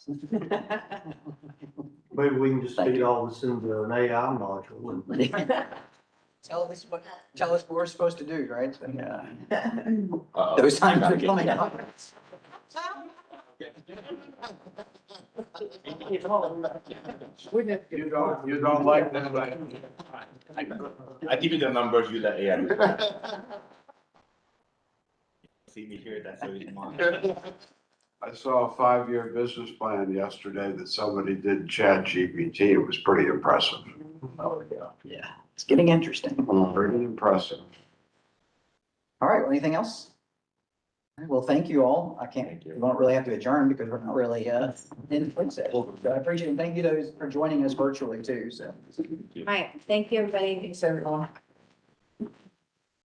[SPEAKER 6] Maybe we can just feed all this into an AI module.
[SPEAKER 3] Tell us what we're supposed to do, right? So, yeah.
[SPEAKER 12] Uh-oh.
[SPEAKER 3] Those times
[SPEAKER 12] I
[SPEAKER 3] are
[SPEAKER 12] gotta get-
[SPEAKER 3] coming up.
[SPEAKER 5] You don't like that, right?
[SPEAKER 2] I give you the numbers, you the AI. See me here, that's what it's mine.
[SPEAKER 5] I saw a 5-year business plan yesterday that somebody did Chat GPT. It was pretty impressive.
[SPEAKER 3] Oh, yeah. Yeah, it's getting interesting.
[SPEAKER 5] Pretty impressive.
[SPEAKER 3] All right, well, anything else? All right, well, thank you all. We won't really have to adjourn because we're not really in place yet. So I appreciate it. Thank you those for joining us virtually too, so.
[SPEAKER 1] All right, thank you, everybody.
[SPEAKER 3] Thanks, everyone.